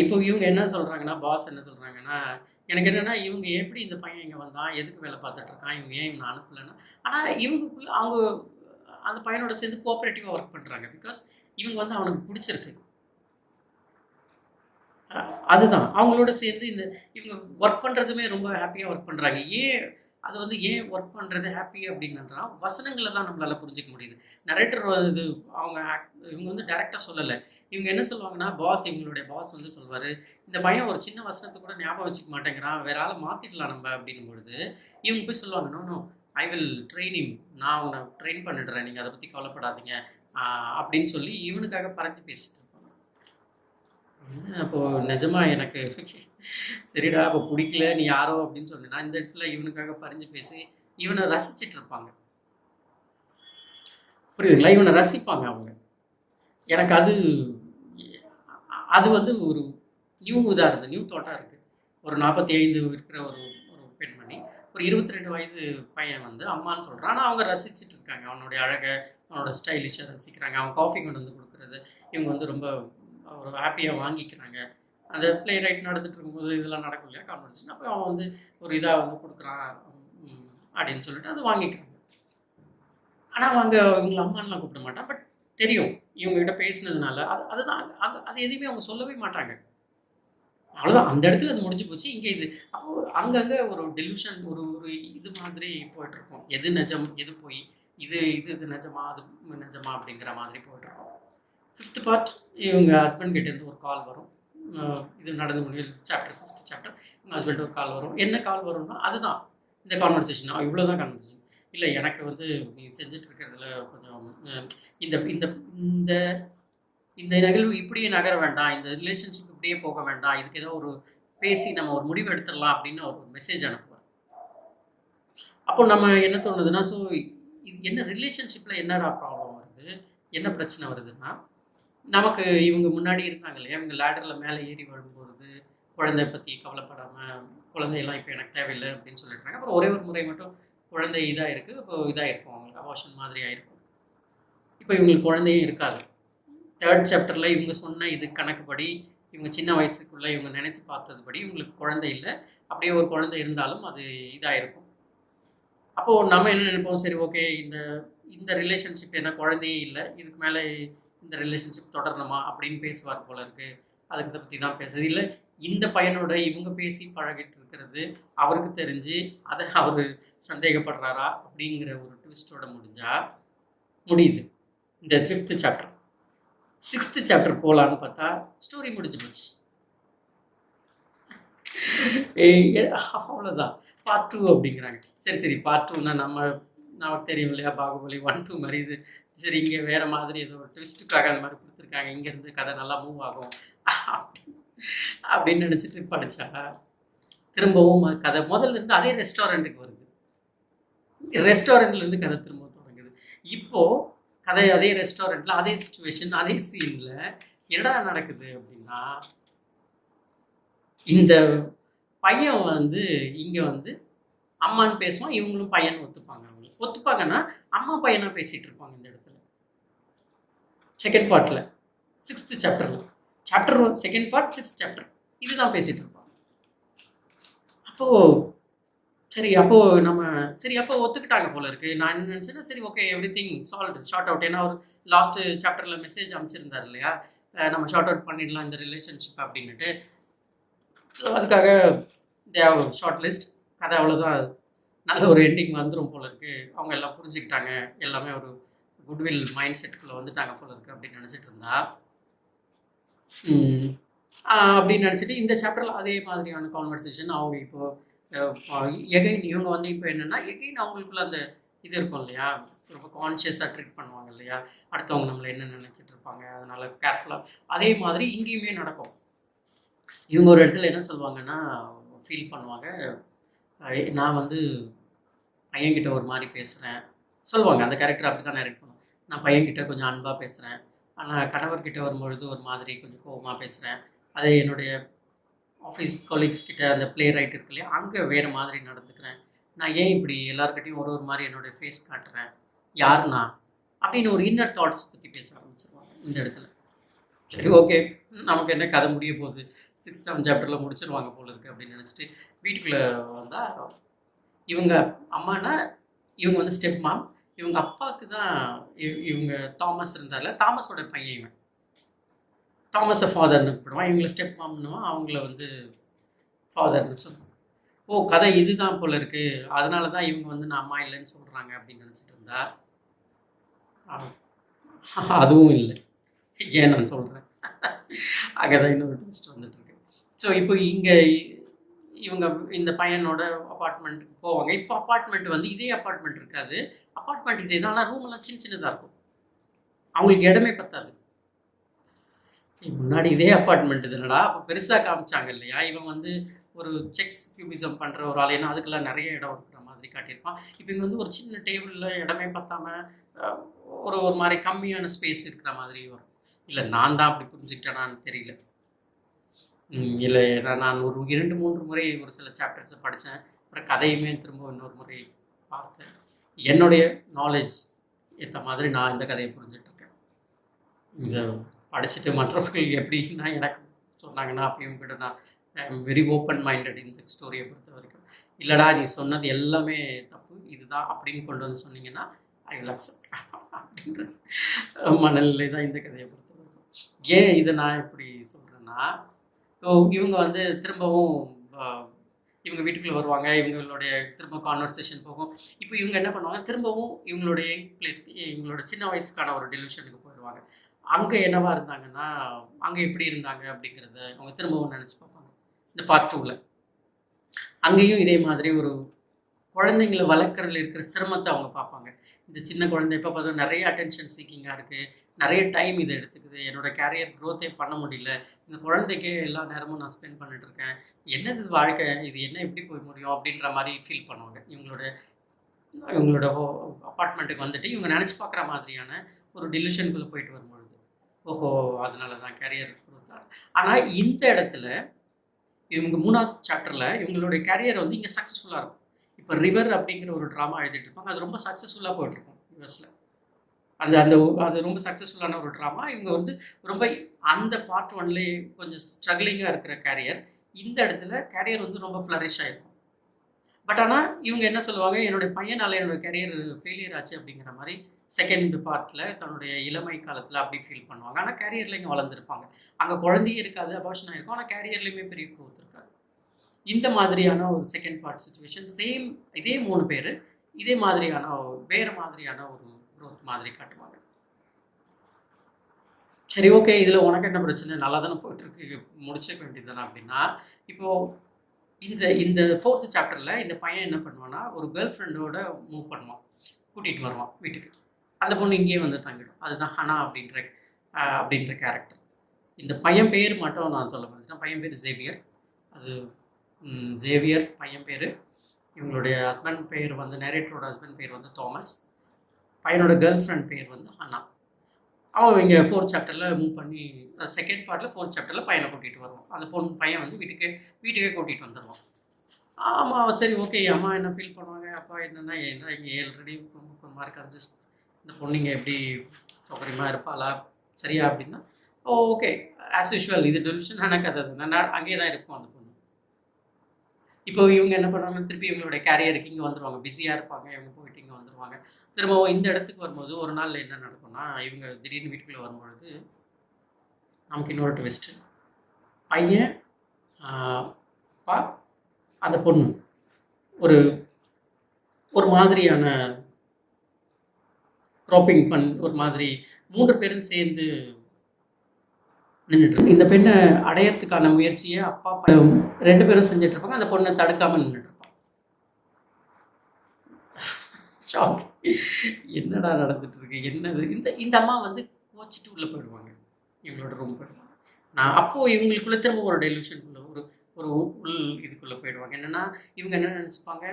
இப்போ இவங்க என்ன சொல்கிறாங்கன்னா, பாஸ் என்ன சொல்கிறாங்கன்னா, எனக்கு என்னென்னா இவங்க எப்படி இந்த பையன் இங்கே வந்தான், எதுக்கு வேலை பார்த்துட்டு இருக்கான், இவங்க ஏன் இவனை அனுப்பலைன்னா, ஆனால் இவங்களுக்குள்ள அவங்க அந்த பையனோட சேர்ந்து கோஆப்ரேட்டிவாக ஒர்க் பண்ணுறாங்க. பிகாஸ் இவங்க வந்து அவனுக்கு பிடிச்சிருக்கு. அதுதான் அவங்களோட சேர்ந்து இவங்க ஒர்க் பண்ணுறதுமே ரொம்ப ஹாப்பியாக ஒர்க் பண்ணுறாங்க. அது வந்து ஏன் ஒர்க் பண்ணுறது ஹாப்பி அப்படின்னா, வசனங்களை தான் நம்மளால் புரிஞ்சிக்க முடியுது. நரேட்டர் இவங்க வந்து டேரெக்டாக சொல்லலை. இவங்க என்ன சொல்லுவாங்கன்னா, இவங்களுடைய பாஸ் வந்து சொல்லுவார், இந்த பையன் ஒரு சின்ன வசனத்தை கூட ஞாபகம் வச்சுக்க மாட்டேங்கிறான், வேற ஆளை மாற்றிடலாம் நம்ம அப்படின்னும் பொழுது இவங்க போய் சொல்லுவாங்க, no I will train him, நான் அவனை ட்ரெயின் பண்ணிடுறேன், நீங்கள் அதை பற்றி கவலைப்படாதீங்க அப்படின்னு சொல்லி இவனுக்காக பறந்து பேசிட்டு இருப்பாங்க. அப்போது நிஜமா எனக்கு சரிடா, அப்போ பிடிக்கல நீ யாரோ அப்படின்னு சொன்னா, இந்த இடத்துல இவனுக்காக பறிஞ்சு பேசி இவனை ரசிச்சிட்டு இருப்பாங்க. புரியுதுங்களா, இவனை ரசிப்பாங்க அவங்க. எனக்கு அது வந்து ஒரு நியூ இதாக இருந்தது, நியூ தாட்டாக இருக்குது. ஒரு 45 இருக்கிற ஒரு பெண்மணி, ஒரு 22 வயது பையன் வந்து அம்மான்னு சொல்கிறான். ஆனால் அவங்க ரசிச்சுட்டு இருக்காங்க, அவனுடைய அழகை, அவனோட ஸ்டைலிஷாக ரசிக்கிறாங்க. அவன் காஃபி கொண்டு வந்து கொடுக்குறது இவங்க வந்து ரொம்ப ஒரு ஹாப்பியாக வாங்கிக்கிறாங்க. அந்த ப்ளே ரைட் நடந்துட்டு இருக்கும்போது இதெல்லாம் நடக்கும் இல்லையா, கான்வர்சேஷன். அப்போ அவன் வந்து ஒரு இதாக வந்து கொடுக்குறான் அப்படின்னு சொல்லிட்டு அது வாங்கிக்கிறாங்க. ஆனால் அவங்க இவங்களை அம்மானெலாம் கூப்பிட மாட்டான். பட் தெரியும் இவங்ககிட்ட பேசினதுனால அதுதான் அது எதுவுமே அவங்க சொல்லவே மாட்டாங்க. அவ்வளோதான், அந்த இடத்துல அது முடிஞ்சு போச்சு. இங்கே இது அப்போ அங்கங்கே ஒரு டெலிவிஷன் ஒரு இது மாதிரி போயிட்டுருக்கோம். எது நிஜம் எது போய், இது நிஜமா அது நிஜமா அப்படிங்கிற மாதிரி போயிட்டுருக்கோம். 5th பார்ட் இவங்க ஹஸ்பண்ட் கிட்டேருந்து ஒரு கால் வரும். இது நடந்து முடியும் சாப்டர் 5th சாப்டர். எங்கள் ஹஸ்பண்ட் ஒரு கால் வரும். என்ன கால் வரும்னா, அதுதான் இந்த கான்வர்சேஷன். இவ்வளோ தான் கான்வர்சேஷன். இல்லை, எனக்கு வந்து நீ செஞ்சுட்டு இருக்கிறதுல கொஞ்சம் இந்த இந்த இந்த இந்த நிகழ்வு இப்படியே நகர வேண்டாம், இந்த ரிலேஷன்ஷிப் இப்படியே போக வேண்டாம், இதுக்கு ஏதோ ஒரு பேசி நம்ம ஒரு முடிவு எடுத்துடலாம் அப்படின்னு ஒரு மெசேஜ் அனுப்புவார். அப்போ நம்ம என்ன தோணுதுன்னா, ஸோ இது என்ன ரிலேஷன்ஷிப்பில் என்னடா ப்ராப்ளம் வருது, என்ன பிரச்சனை வருதுன்னா, நமக்கு இவங்க முன்னாடி இருந்தாங்க இல்லையா, இவங்க லேடரில் மேலே ஏறி வரும்பொழுது குழந்தைய பற்றி கவலைப்படாமல், குழந்தையெல்லாம் இப்போ எனக்கு தேவையில்லை அப்படின்னு சொல்லிடுறாங்க. அப்புறம் ஒரே ஒரு முறை மட்டும் குழந்தை இதாக இருக்குது, இப்போ இதாக இருக்கும், அவங்களுக்கு அபார்ஷன் மாதிரி ஆயிருக்கும். இப்போ இவங்களுக்கு குழந்தையும் இருக்காது. 3rd சாப்டரில் இவங்க சொன்ன இது கணக்குப்படி இவங்க சின்ன வயசுக்குள்ளே இவங்க நினைத்து பார்த்ததுபடி இவங்களுக்கு குழந்தை இல்லை. அப்படியே ஒரு குழந்தை இருந்தாலும் அது இதாக இருக்கும். அப்போது நம்ம என்ன நினைப்போம், சரி ஓகே, இந்த ரிலேஷன்ஷிப் என்ன குழந்தையே இல்லை, இதுக்கு மேலே இந்த ரிலேஷன்ஷிப் தொடரணுமா அப்படின்னு பேசுவார் போல இருக்கு. அதுக்கு பற்றி தான் பேசுறது இல்லை. இந்த பையனோட இவங்க பேசி பழகிட்டு இருக்கிறது அவருக்கு தெரிஞ்சு அதை அவர் சந்தேகப்படுறாரா அப்படிங்கிற ஒரு ட்விஸ்டோட முடியுது இந்த 5th சாப்டர். 6th சாப்டர் போகலான்னு பார்த்தா ஸ்டோரி முடிஞ்சு போச்சு. அவ்வளோதான், பார்ட் 2 அப்படிங்கிறாங்க. சரி பார்ட் 2னா நமக்கு தெரியும் இல்லையா, பாகுபலி 1, 2 மாதிரி இது. சரி, இங்கே வேறு மாதிரி ஏதோ ஒரு ட்விஸ்ட்டுக்காக அந்த மாதிரி கொடுத்துருக்காங்க, இங்கேருந்து கதை நல்லா மூவ் ஆகும் அப்படின்னு நினச்சிட்டு படித்தா திரும்பவும் கதை முதல்ல இருந்து அதே ரெஸ்டாரண்ட்டுக்கு வருது. ரெஸ்டாரண்ட்லேருந்து கதை திரும்ப தொடங்குது. இப்போது கதை அதே ரெஸ்டாரண்ட்டில் அதே சுச்சுவேஷன் அதே சீனில் என்னடா நடக்குது அப்படின்னா, இந்த பையன் வந்து இங்கே வந்து அம்மான்னு பேசுவான், இவங்களும் பையன் ஒத்துப்பாங்க. அவங்க ஒத்துப்பாங்கன்னா அம்மா பையனாக பேசிகிட்டு இருப்பாங்க இந்த இடத்துல. செகண்ட் பார்ட்டில் 6th சாப்டரில் chapter 1 second part 6th chapter இதுதான் பேசிகிட்டு இருப்பாங்க. அப்போ ஒத்துக்கிட்டாங்க போல இருக்கு. நான் என்ன நினச்சேன்னா, சரி okay every thing solved, short out. ஏன்னா ஒரு லாஸ்ட் சாப்டரில் மெசேஜ் அமைச்சிருந்தார் இல்லையா, நம்ம ஷார்ட் அவுட் பண்ணிடலாம் இந்த ரிலேஷன்ஷிப் அப்படின்னுட்டு. அதுக்காக தேவ் ஷார்ட் லிஸ்ட் கதை அவ்வளோதான், நல்ல ஒரு எண்டிங் வந்துடும் போல இருக்கு. அவங்க எல்லாம் புரிஞ்சுக்கிட்டாங்க, எல்லாமே ஒரு குட்வில் மைண்ட் செட்டுக்குள்ளே வந்துட்டாங்க போல இருக்கு அப்படின்னு நினச்சிட்டு இருந்தா, அப்படின்னு நினச்சிட்டு இந்த சாப்டரில் அதே மாதிரியான கான்வர்சேஷன். அவங்க இப்போது எகைன் இவங்க வந்து இப்போ என்னென்னா எகைன் அவங்களுக்குள்ள அந்த இது இருக்கும் இல்லையா, ரொம்ப கான்ஷியஸாக ட்ரீட் பண்ணுவாங்க இல்லையா, அடுத்தவங்க நம்மளை என்ன நினச்சிட்டு இருப்பாங்க, அதனால் கேர்ஃபுல்லாக. அதே மாதிரி இங்கேயுமே நடக்கும். இவங்க ஒரு இடத்துல என்ன சொல்லுவாங்கன்னா, ஃபீல் பண்ணுவாங்க, நான் வந்து பையன்கிட்ட ஒரு மாதிரி பேசுகிறேன் சொல்லுவாங்க. அந்த கேரக்டர் அப்படி தான் நரேட் பண்ணுவோம். நான் பையன்கிட்ட கொஞ்சம் அன்பாக பேசுகிறேன், ஆனால் கணவர்கிட்ட வரும்பொழுது ஒரு மாதிரி கொஞ்சம் கோபமாக பேசுகிறேன். அதே என்னுடைய ஆஃபீஸ் கொலீக்ஸ் கிட்ட அந்த ப்ளே ரைட் இருக்கு இல்லையா, அங்கே வேறு மாதிரி நடந்துக்கிறேன். நான் ஏன் இப்படி எல்லாருக்கிட்டையும் ஒரு மாதிரி என்னுடைய ஃபேஸ் காட்டுறேன், யாருண்ணா அப்படின்னு ஒரு இன்னர் தாட்ஸ் பற்றி பேச ஆரம்பிச்சிருவாங்க இந்த இடத்துல. சரி ஓகே, நமக்கு என்ன கதை முடிய போகுது, 6th சாப்டரில் முடிச்சிருவாங்க போல இருக்குது அப்படின்னு நினச்சிட்டு வீட்டுக்குள்ளே வந்தால், இவங்க அம்மானா இவங்க வந்து ஸ்டெப் மாம், இவங்க அப்பாவுக்கு தான் இவங்க தாமஸ் இருந்தார்ல, தாமஸோட பையன் இவன். தாமஸை ஃபாதர்னு கூப்பிடுவான், இவங்கள ஸ்டெப் மாம்னுவான், அவங்கள வந்து ஃபாதர்னு சொல்லுவான். ஓ கதை இதுதான் போல இருக்கு, அதனால தான் இவங்க வந்து நான் அம்மா இல்லைன்னு சொல்கிறாங்க அப்படின்னு நினச்சிட்டு இருந்தா, அதுவும் இல்லை. ஏன் நான் சொல்கிறேன், அங்கே தான் இன்னொரு ட்விஸ்ட் வந்துட்டுருக்கு. ஸோ இப்போ இங்கே இவங்க இந்த பையனோட அப்பார்ட்மெண்ட்டுக்கு போவாங்க. இப்போ அப்பார்ட்மெண்ட் வந்து இதே அப்பார்ட்மெண்ட் இருக்காது, அப்பார்ட்மெண்ட் இதே தான், ஆனால் ரூமெல்லாம் சின்ன சின்னதாக இருக்கும், அவங்களுக்கு இடமே பத்தாது. முன்னாடி இதே அப்பார்ட்மெண்ட் இதுனடா, அப்போ பெருசாக காமிச்சாங்க இல்லையா, இவன் வந்து ஒரு செக்ஸ் கியூபிசம் பண்ணுற ஒரு ஆள், ஏன்னா அதுக்கெல்லாம் நிறைய இடம் இருக்கிற மாதிரி காட்டியிருப்பான். இப்போ இங்கே வந்து ஒரு சின்ன டேபிளில் இடமே பத்தாமல் ஒரு ஒரு மாதிரி கம்மியான ஸ்பேஸ் இருக்கிற மாதிரி வரும். இல்லை நான் தான் அப்படி புரிஞ்சுக்கிட்டேனான்னு தெரியல. இல்லை நான் ஒரு 2-3 முறை ஒரு சில சாப்டர்ஸை படித்தேன், அப்புறம் கதையுமே திரும்ப இன்னொரு முறை பார்த்தேன். என்னுடைய நாலேஜ் ஏற்ற மாதிரி நான் இந்த கதையை புரிஞ்சிட்ருக்கேன். இதை படிச்சுட்டு மற்றவர்கள் எப்படின்னா எனக்கு சொன்னாங்கன்னா அப்பயும் கூட நான் வெரி ஓப்பன் மைண்டட் இந்த ஸ்டோரியை பொறுத்த வரைக்கும். இல்லைடா நீ சொன்னது எல்லாமே தப்பு, இதுதான் அப்படின்னு கொண்டு வந்து சொன்னீங்கன்னா ஐ வில் அக்செப்ட் அப்படின்ற மனநிலை தான் இந்த கதையை பொறுத்த வரைக்கும். ஏன் இதை நான் எப்படி சொல்கிறேன்னா, இவங்க வந்து திரும்பவும் இவங்க வீட்டுக்குள்ளே வருவாங்க, இவங்களுடைய திரும்ப கான்வர்சேஷன் போகும். இப்போ இவங்க என்ன பண்ணுவாங்க, திரும்பவும் இவங்களுடைய பிளேஸ்க்கு, இவங்களோட சின்ன வயசுக்கான ஒரு டெலிவிஷனுக்கு போயிடுவாங்க. அங்கே என்னவா இருந்தாங்கன்னா, அங்கே எப்படி இருந்தாங்க அப்படிங்கிறத அவங்க திரும்பவும் நினச்சி பார்ப்பாங்க இந்த பார்ட் 2ல். அங்கேயும் இதே மாதிரி ஒரு குழந்தைங்களை வளர்க்குறதுல இருக்கிற சிரமத்தை அவங்க பார்ப்பாங்க. இந்த சின்ன குழந்தை எப்போ பார்த்தா நிறைய அட்டென்ஷன் சீக்கிங்காக இருக்குது, நிறைய டைம் இதை எடுத்துக்குது, என்னோடய கேரியர் க்ரோத்தே பண்ண முடியல, இந்த குழந்தைக்கே எல்லா நேரமும் நான் ஸ்பெண்ட் பண்ணிட்டுருக்கேன், என்னது வாழ்க்கை, இது என்ன எப்படி போய் முடியும் அப்படின்ற மாதிரி ஃபீல் பண்ணுவாங்க. இவங்களோட அப்பார்ட்மெண்ட்டுக்கு வந்துட்டு இவங்க நினச்சி பார்க்குற மாதிரியான ஒரு டெலிவிஷனுக்குள்ளே போயிட்டு வரும்பொழுது, ஓஹோ அதனால தான் கேரியர் க்ரோத். ஆனால் இந்த இடத்துல இவங்க 3வது சாப்டரில் இவங்களுடைய கேரியர் வந்து இங்கே சக்ஸஸ்ஃபுல்லாக இருக்கும். இப்போ ரிவர் அப்படிங்கிற ஒரு ட்ராமா எழுதிட்டு இருப்பாங்க, அது ரொம்ப சக்ஸஸ்ஃபுல்லாக போயிட்டுருக்கும் யூஎஸில். அந்த அந்த அது ரொம்ப சக்ஸஸ்ஃபுல்லான ஒரு ட்ராமா. இவங்க வந்து ரொம்ப அந்த பார்ட் 1லேயே கொஞ்சம் ஸ்ட்ரகிளிங்காக இருக்கிற கேரியர், இந்த இடத்துல கேரியர் வந்து ரொம்ப ஃப்ளரிஷ் ஆகிருக்கும். பட் ஆனால் இவங்க என்ன சொல்லுவாங்க, என்னுடைய பையனால் என்னோட கேரியர் ஃபெயிலியர் ஆச்சு அப்படிங்கிற மாதிரி செகண்ட் பார்ட்டில் தன்னுடைய இளமை காலத்தில் அப்படி ஃபீல் பண்ணுவாங்க. ஆனால் கேரியரில் இங்கே வளர்ந்துருப்பாங்க, அங்கே குழந்தையே இருக்காது, அபார்ஷன் ஆகிருக்கும், ஆனால் கேரியர்லேயுமே பெரிய க்ரோத் இருக்காது. இந்த மாதிரியான ஒரு செகண்ட் பார்ட் சுச்சுவேஷன், சேம் இதே 3 பேர் இதே மாதிரியான வேறு மாதிரியான ஒரு க்ரோத் மாதிரி காட்டுவாங்க. சரி ஓகே, இதில் உனக்கு என்ன பிரச்சனை, நல்லா தானே போயிட்டுருக்கு, முடிச்சுக்க வேண்டியது தானே அப்படின்னா, இப்போது இந்த 4th சாப்டரில் இந்த பையன் என்ன பண்ணுவான்னா, ஒரு கேர்ள் ஃப்ரெண்டோட மூவ் பண்ணுவான், கூட்டிகிட்டு வருவான் வீட்டுக்கு. அந்த பொண்ணு இங்கேயே வந்து தங்கிடும். அதுதான் ஹனா அப்படின்ற கேரக்டர். இந்த பையன் பேர் மட்டும் நான் சொல்ல மறந்துட்டேன். பையன் பேர் சேவியர். அது சேவியர் பையன் பேர். இவங்களுடைய ஹஸ்பண்ட் பேர் வந்து நேரேட்டரோட ஹஸ்பண்ட் பேர் வந்து தாமஸ். பையனோட கேர்ள் ஃப்ரெண்ட் பேர் வந்து அண்ணா. அவன் இங்கே 4th சாப்டரில் மூவ் பண்ணி செகண்ட் பார்ட்டில் 4th சாப்டரில் பையனை கூட்டிகிட்டு வருவான். அந்த பையன் வந்து வீட்டுக்கே கூட்டிகிட்டு வந்துடுவான். ஆமாம் சரி ஓகே. அம்மா என்ன ஃபீல் பண்ணுவாங்க, அப்பா என்னென்னா என்ன இங்கே ஆல்ரெடி ஒரு மாதிரி கன்ஜஸ்ட், இந்த பொண்ணு இங்கே எப்படி சௌகரியமாக இருப்பாளா சரியா அப்படின்னா ஓகே ஆஸ் யூஷுவல். இது டெலிவிஷனான கதை தான், நான் அங்கேயே தான் இருக்கும் அந்த பொண்ணு. இப்போ இவங்க என்ன பண்ணுவாங்க, திருப்பி இவங்களுடைய கேரியருக்கு இங்கே வந்துடுவாங்க, பிஸியாக இருப்பாங்க, இவங்க போயிட்டு இங்கே வந்துடுவாங்க. திரும்பவும் இந்த இடத்துக்கு வரும்போது ஒரு நாள் என்ன நடக்கும்னா, இவங்க திடீர்னு வீட்டுக்குள்ளே வரும்பொழுது நமக்கு இன்னொரு ட்விஸ்ட்டு. பையன் அப்பா அந்த பொண்ணு ஒரு மாதிரியான க்ராப்பிங் ஒரு மாதிரி 3 பேரும் சேர்ந்து நின்றுட்டு இந்த பெண்ணை அடையறதுக்கான முயற்சியை அப்பா 2 பேரும் செஞ்சுட்டு இருப்பாங்க. அந்த பொண்ணை தடுக்காம நின்றுட்டு இருப்பான். ஷாக், என்னடா நடந்துட்டு இருக்கு, என்னது இந்த அம்மா வந்து கோச்சிட்டு உள்ள போயிடுவாங்க, இவங்களோட ரூம் போயிடுவாங்க. நான் அப்போ இவங்களுக்குள்ள திரும்ப ஒரு டெலிவிஷனுக்குள்ள ஒரு உள் இதுக்குள்ளே போயிடுவாங்க. என்னென்னா இவங்க என்ன நினச்சிப்பாங்க,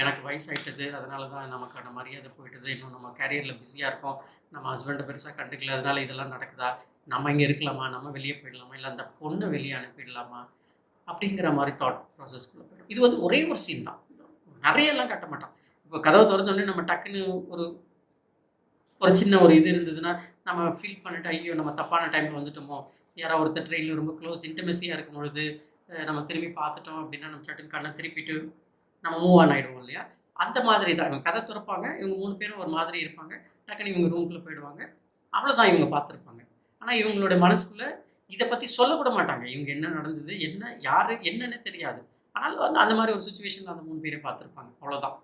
எனக்கு வயசாகிட்டது, அதனால தான் நமக்கான மரியாதை போயிட்டது, இன்னும் நம்ம கேரியரில் பிஸியாக இருக்கோம், நம்ம ஹஸ்பண்டை பெருசாக கண்டுக்கல, அதனால இதெல்லாம் நடக்குதா, நம்ம இங்கே இருக்கலாமா, நம்ம வெளியே போயிடலாமா, இல்லை அந்த பொண்ணை வெளியே அனுப்பிடலாமா அப்படிங்கிற மாதிரி தாட் ப்ராசஸ்க்குள்ளே போயிடும். இது வந்து ஒரே ஒரு சீன் தான், நிறையெல்லாம் கட்ட மாட்டான். இப்போ கதவை திறந்தோடனே நம்ம டக்குன்னு ஒரு சின்ன ஒரு இது இருந்ததுன்னா நம்ம ஃபீல் பண்ணிட்டு ஐயோ நம்ம தப்பான டைமில் வந்துட்டோமோ, யாராவது ஒருத்தர் ட்ரெயினில் ரொம்ப க்ளோஸ் இன்டிமெசியாக இருக்கும் பொழுது நம்ம திரும்பி பார்த்துட்டோம் அப்படின்னா நம்ம சட்டுன்னு கண்ணை திருப்பிட்டு நம்ம மூவ் ஆன் ஆகிடுவோம் இல்லையா, அந்த மாதிரி தான். இவங்க கதை திறப்பாங்க, இவங்க 3 பேரும் ஒரு மாதிரி இருப்பாங்க, டக்குன்னு இவங்க ரூம்குள்ளே போயிடுவாங்க, அவ்வளோதான் இவங்க பார்த்துருப்பாங்க. ஆனால் இவங்களோட மனசுக்குள்ளே இதை பற்றி சொல்லக்கூட மாட்டாங்க, இவங்க என்ன நடந்தது, என்ன யார் என்னன்னு தெரியாது. ஆனால் வந்து அந்த மாதிரி ஒரு சுச்சுவேஷனில் அந்த 3 பேரை பார்த்துருப்பாங்க, அவ்வளோதான்.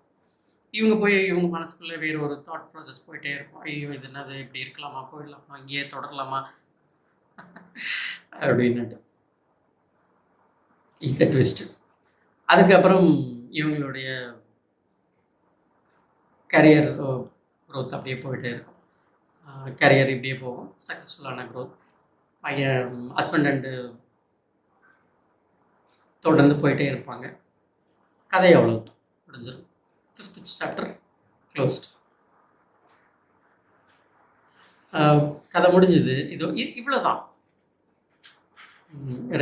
இவங்க போய் இவங்க மனசுக்குள்ளே வேறு ஒரு தாட் ப்ராசஸ் போயிட்டே இருக்கும், ஐயோ இது என்னது, இப்படி இருக்கலாமா, போயிடலாமா, இங்கேயே தொடரலாமா அப்படின்னுட்டு. இந்த ட்விஸ்ட்டு. அதுக்கப்புறம் இவங்களுடைய கரியர் க்ரோத் அப்படியே போயிட்டே இருக்கும். கரியர் இப்படியே போகும், சக்ஸஸ்ஃபுல்லான க்ரோத். பையன் ஹஸ்பண்ட் அண்டு தொடர்ந்து போயிட்டே இருப்பாங்க. கதை அவ்வளோ முடிஞ்சிடும். 5th chapter closed. கதை முடிஞ்சுது. இவ்வளோ தான்.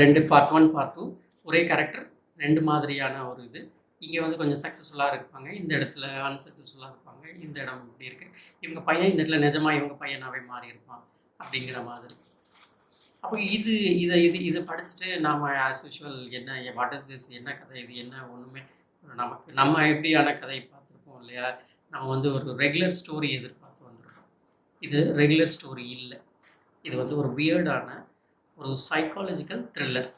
2 பார்ட் 1 பார்ட் 2 ஒரே கேரக்டர், 2 மாதிரியான ஒரு இது. இங்கே வந்து கொஞ்சம் சக்ஸஸ்ஃபுல்லாக இருப்பாங்க, இந்த இடத்துல அன்சக்ஸஸ்ஃபுல்லாக இருப்பாங்க, இந்த இடம் இப்படி இருக்குது, இவங்க பையன் இந்த இடத்துல நிஜமாக இவங்க பையனாகவே மாறி இருப்பான் அப்படிங்கிற மாதிரி. அப்போ இதை படிச்சுட்டு நாம் ஆஸ் யூஷுவல் என்ன வாட் இஸ் திஸ், என்ன கதை இது, என்ன ஒன்றுமே நம்ம எப்படியான கதை பார்த்துருப்போம் இல்லையா, நம்ம வந்து ஒரு ரெகுலர் ஸ்டோரி எதிர்பார்த்து வந்துருக்கோம். இது ரெகுலர் ஸ்டோரி இல்லை, இது வந்து ஒரு வியர்டான ஒரு சைக்காலஜிக்கல் த்ரில்லர்.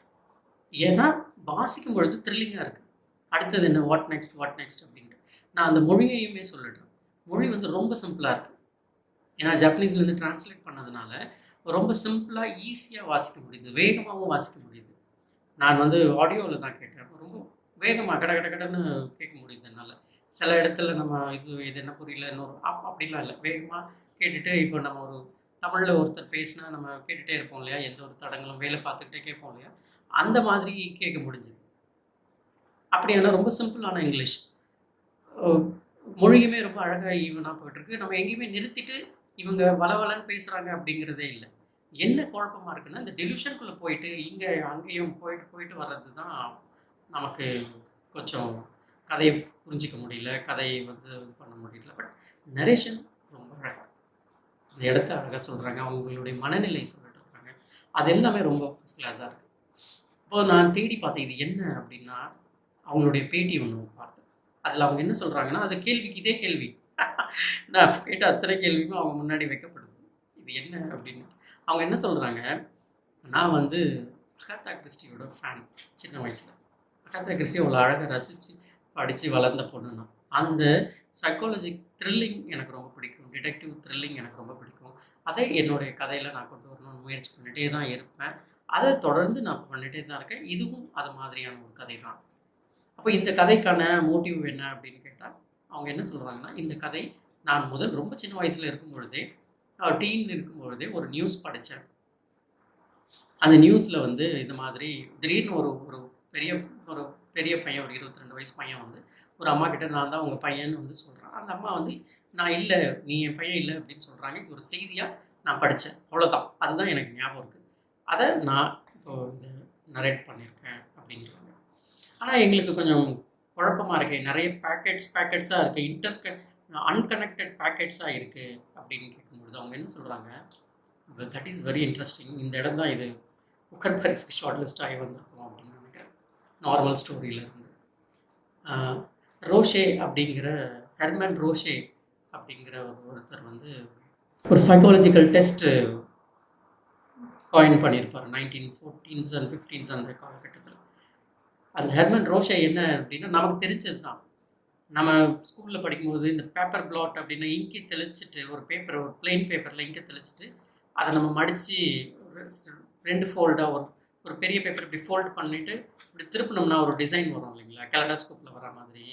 ஏன்னா வாசிக்கும் பொழுது த்ரில்லிங்காக இருக்குது. அடுத்தது என்ன, வாட் நெக்ஸ்ட் அப்படின்ட்டு. நான் அந்த மொழியையுமே சொல்லிடுறேன். மொழி வந்து ரொம்ப சிம்பிளாக இருக்குது. ஏன்னா ஜப்பனீஸ்லேருந்து டிரான்ஸ்லேட் பண்ணதுனால ரொம்ப சிம்பிளாக ஈஸியாக வாசிக்க முடியுது, வேகமாகவும் வாசிக்க முடியுது. நான் வந்து ஆடியோவில் தான் கேட்டேன், ரொம்ப வேகமாக கடன்னு கேட்க முடியுது என்னால். சில இடத்துல நம்ம இது என்ன புரியல, இன்னொரு அப்படிலாம் இல்லை, வேகமாக கேட்டுட்டு. இப்போ நம்ம ஒரு தமிழில் ஒருத்தர் பேசினா நம்ம கேட்டுகிட்டே இருப்போம் இல்லையா, எந்த ஒரு தடங்களும் வேலை பார்த்துக்கிட்டே கேட்போம் இல்லையா, அந்த மாதிரி கேட்க முடிஞ்சுது. அப்படியான ரொம்ப சிம்பிளான இங்கிலீஷ். மொழியுமே ரொம்ப அழகாக ஈவனாக போயிட்டுருக்கு. நம்ம எங்கேயுமே நிறுத்திட்டு இவங்க வளவலன்னு பேசுகிறாங்க அப்படிங்கிறதே இல்லை. என்ன குழப்பமாக இருக்குன்னா, இந்த டெலிவிஷனுக்குள்ளே போயிட்டு இங்கே அங்கேயும் போயிட்டு வர்றது தான் நமக்கு கொஞ்சம் கதையை புரிஞ்சிக்க முடியல, கதையை வந்து பண்ண முடியல. பட் நரேஷன் ரொம்ப அழகாக, அந்த இடத்த அழகாக சொல்கிறாங்க, அவங்களுடைய மனநிலை சொல்லிட்டு இருக்காங்க, அது எல்லாமே ரொம்ப ஃபஸ்ட் கிளாஸாக இருக்குது. இப்போ நான் தேடி பார்த்தேன் இது என்ன அப்படின்னா, அவங்களுடைய பேட்டி ஒன்று பார்த்தேன். அதில் அவங்க என்ன சொல்கிறாங்கன்னா, அது கேள்விக்கு இதே கேள்வி நான் கேட்ட அத்தனை கேள்வியும் அவங்க முன்னாடி வைக்கப்படுது, இது என்ன அப்படின்னு. அவங்க என்ன சொல்கிறாங்க, நான் வந்து அகாத்தா கிறிஸ்டியோட ஃபேன் சின்ன வயசில். அகாத்தா கிறிஸ்டி அவ்வளோ அழகாக ரசித்து படித்து வளர்ந்த பொண்ணு நான். அந்த சைக்காலஜி த்ரில்லிங் எனக்கு ரொம்ப பிடிக்கும், டிடெக்டிவ் த்ரில்லிங் எனக்கு ரொம்ப பிடிக்கும். அதை என்னுடைய கதையில் நான் கொண்டு வரணும்னு முயற்சி பண்ணிகிட்டே தான் இருப்பேன். அதை தொடர்ந்து நான் பண்ணிகிட்டே தான் இருக்கேன். இதுவும் அது மாதிரியான ஒரு கதை தான். அப்போ இந்த கதைக்கான மோட்டிவ் என்ன அப்படின்னு கேட்டால், அவங்க என்ன சொல்கிறாங்கன்னா, இந்த கதை நான் ரொம்ப சின்ன வயசில் இருக்கும் பொழுதே, டீன் இருக்கும் பொழுதே ஒரு நியூஸ் படித்தேன். அந்த நியூஸில் வந்து இந்த மாதிரி திடீர்னு ஒரு ஒரு பெரிய ஒரு பெரிய பையன், ஒரு 22 வயசு பையன் வந்து ஒரு அம்மா கிட்ட நான் தான் உங்கள் பையன்னு வந்து சொல்கிறான். அந்த அம்மா வந்து நான் இல்லை, நீ என் பையன் இல்லை அப்படின்னு சொல்கிறாங்க. இது ஒரு செய்தியாக நான் படித்தேன், அவ்வளோதான். அதுதான் எனக்கு ஞாபகம் இருக்குது. அதை நான் இப்போ இந்த நரேட் பண்ணியிருக்கேன் அப்படின்றாங்க. ஆனால் எங்களுக்கு கொஞ்சம் குழப்பமாக இருக்குது. நிறைய பேக்கெட்ஸாக இருக்குது, அன்கனெக்டட் பேக்கெட்ஸாக இருக்குது அப்படின்னு கேட்கும்பொழுது அவங்க என்ன சொல்கிறாங்க, தட் இஸ் வெரி இன்ட்ரெஸ்டிங். இந்த இடம் தான் இது புக்கர் பிரைஸ்க்கு ஷார்ட் லிஸ்ட் ஆகி வந்திருக்கோம் அப்படின்னு நினைக்கிறேன், நார்மல் ஸ்டோரியிலேருந்து. ரோஷே அப்படிங்கிற ஹெர்மன் ரோஷே அப்படிங்கிற ஒருத்தர் வந்து ஒரு சைக்காலஜிக்கல் டெஸ்ட் காயின் பண்ணியிருப்பார் 1914s and 15s அந்த காலகட்டத்தில். அந்த ஹெர்மன் ரோஷே என்ன அப்படின்னா நமக்கு தெரிஞ்சது தான். நம்ம ஸ்கூலில் படிக்கும்போது இந்த பேப்பர் பிளாட் அப்படின்னா இங்கி தெளிச்சிட்டு ஒரு பிளெயின் பேப்பரில் இங்கி தெளிச்சிட்டு அதை நம்ம மடித்து 2 ஃபோல்டாக ஒரு பெரிய பேப்பர் இப்படி ஃபோல்டு பண்ணிவிட்டு இப்படி திருப்பினோம்னா ஒரு டிசைன் வரும் இல்லைங்களா, கேலடாஸ்கோப்பில் வர மாதிரி.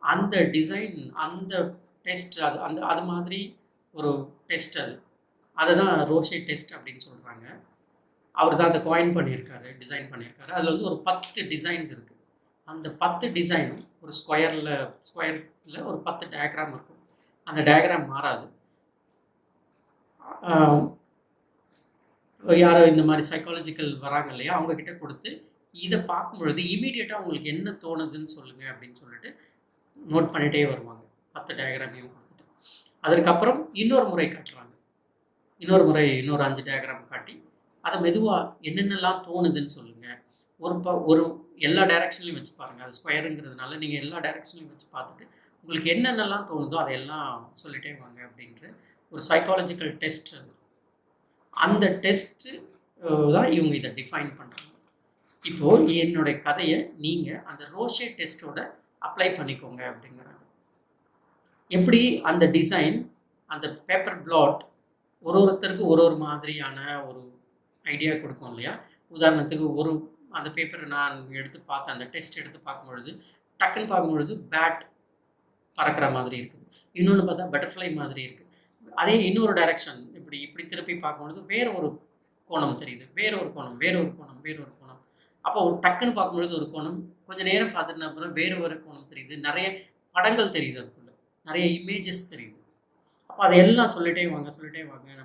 அந்த டிசைன், அந்த டெஸ்ட், அது மாதிரி ஒரு டெஸ்ட் அதை தான் ரோஷே டெஸ்ட் அப்படின்னு சொல்கிறாங்க. அவர் தான் அதை காயின் பண்ணியிருக்காரு, டிசைன் பண்ணியிருக்காரு. அதில் வந்து ஒரு 10 டிசைன்ஸ் இருக்குது. அந்த 10 டிசைனும் ஒரு ஸ்கொயரில் ஒரு 10 டயக்ராம் இருக்கும். அந்த டயக்ராம் மாறாது. யாரோ இந்த மாதிரி சைக்காலஜிக்கல் வராங்க இல்லையா, அவங்கக்கிட்ட கொடுத்து இதை பார்க்கும் பொழுது இமீடியட்டாக அவங்களுக்கு என்ன தோணுதுன்னு சொல்லுங்கள் அப்படின்னு சொல்லிட்டு நோட் பண்ணிகிட்டே வருவாங்க, 10 டயக்ராமையும் கொடுத்துட்டு. அதற்கப்புறம் இன்னொரு முறை காட்டுறாங்க, இன்னொரு 5 டயக்ராம் காட்டி அதை மெதுவாக என்னென்னலாம் தோணுதுன்னு சொல்லுங்கள். ஒரு எல்லா டைரக்ஷன்லையும் வச்சு பாருங்கள். அது ஸ்கொயருங்கிறதுனால நீங்கள் எல்லா டைரக்ஷன்லையும் வச்சு பார்த்துட்டு உங்களுக்கு என்னென்னலாம் தோணுதோ அதையெல்லாம் சொல்லிட்டே வாங்க அப்படின்ற ஒரு சைக்காலஜிக்கல் டெஸ்ட். அந்த டெஸ்ட்டு தான் இவங்க இதை டிஃபைன் பண்ணுறாங்க. இப்போது என்னுடைய கதையை நீங்கள் அந்த ரோஷே டெஸ்ட்டோட அப்ளை பண்ணிக்கோங்க அப்படிங்கிறாங்க. எப்படி அந்த டிசைன், அந்த பேப்பர் பிளாட் ஒருத்தருக்கு ஒரு மாதிரியான ஒரு ஐடியா கொடுக்கும் இல்லையா. உதாரணத்துக்கு அந்த பேப்பரை நான் எடுத்து பார்த்தேன், அந்த டெஸ்ட் எடுத்து பார்க்கும்பொழுது டக்குன்னு பார்க்கும்பொழுது பேட் பறக்கிற மாதிரி இருக்குது, இன்னொன்று பார்த்தா பட்டர்ஃப்ளை மாதிரி இருக்குது. அதே இன்னொரு டைரக்ஷன் இப்படி திருப்பி பார்க்கும்பொழுது வேற ஒரு கோணம் தெரியுது, வேற ஒரு கோணம். அப்போ டக்குன்னு பார்க்கும்பொழுது ஒரு கோணம், கொஞ்சம் நேரம் பார்த்துட்டு அப்புறம் வேற ஒரு கோணம் தெரியுது, நிறைய படங்கள் தெரியுது, அதுக்குள்ள நிறைய இமேஜஸ் தெரியுது. அப்போ அதையெல்லாம் சொல்லிட்டே வாங்க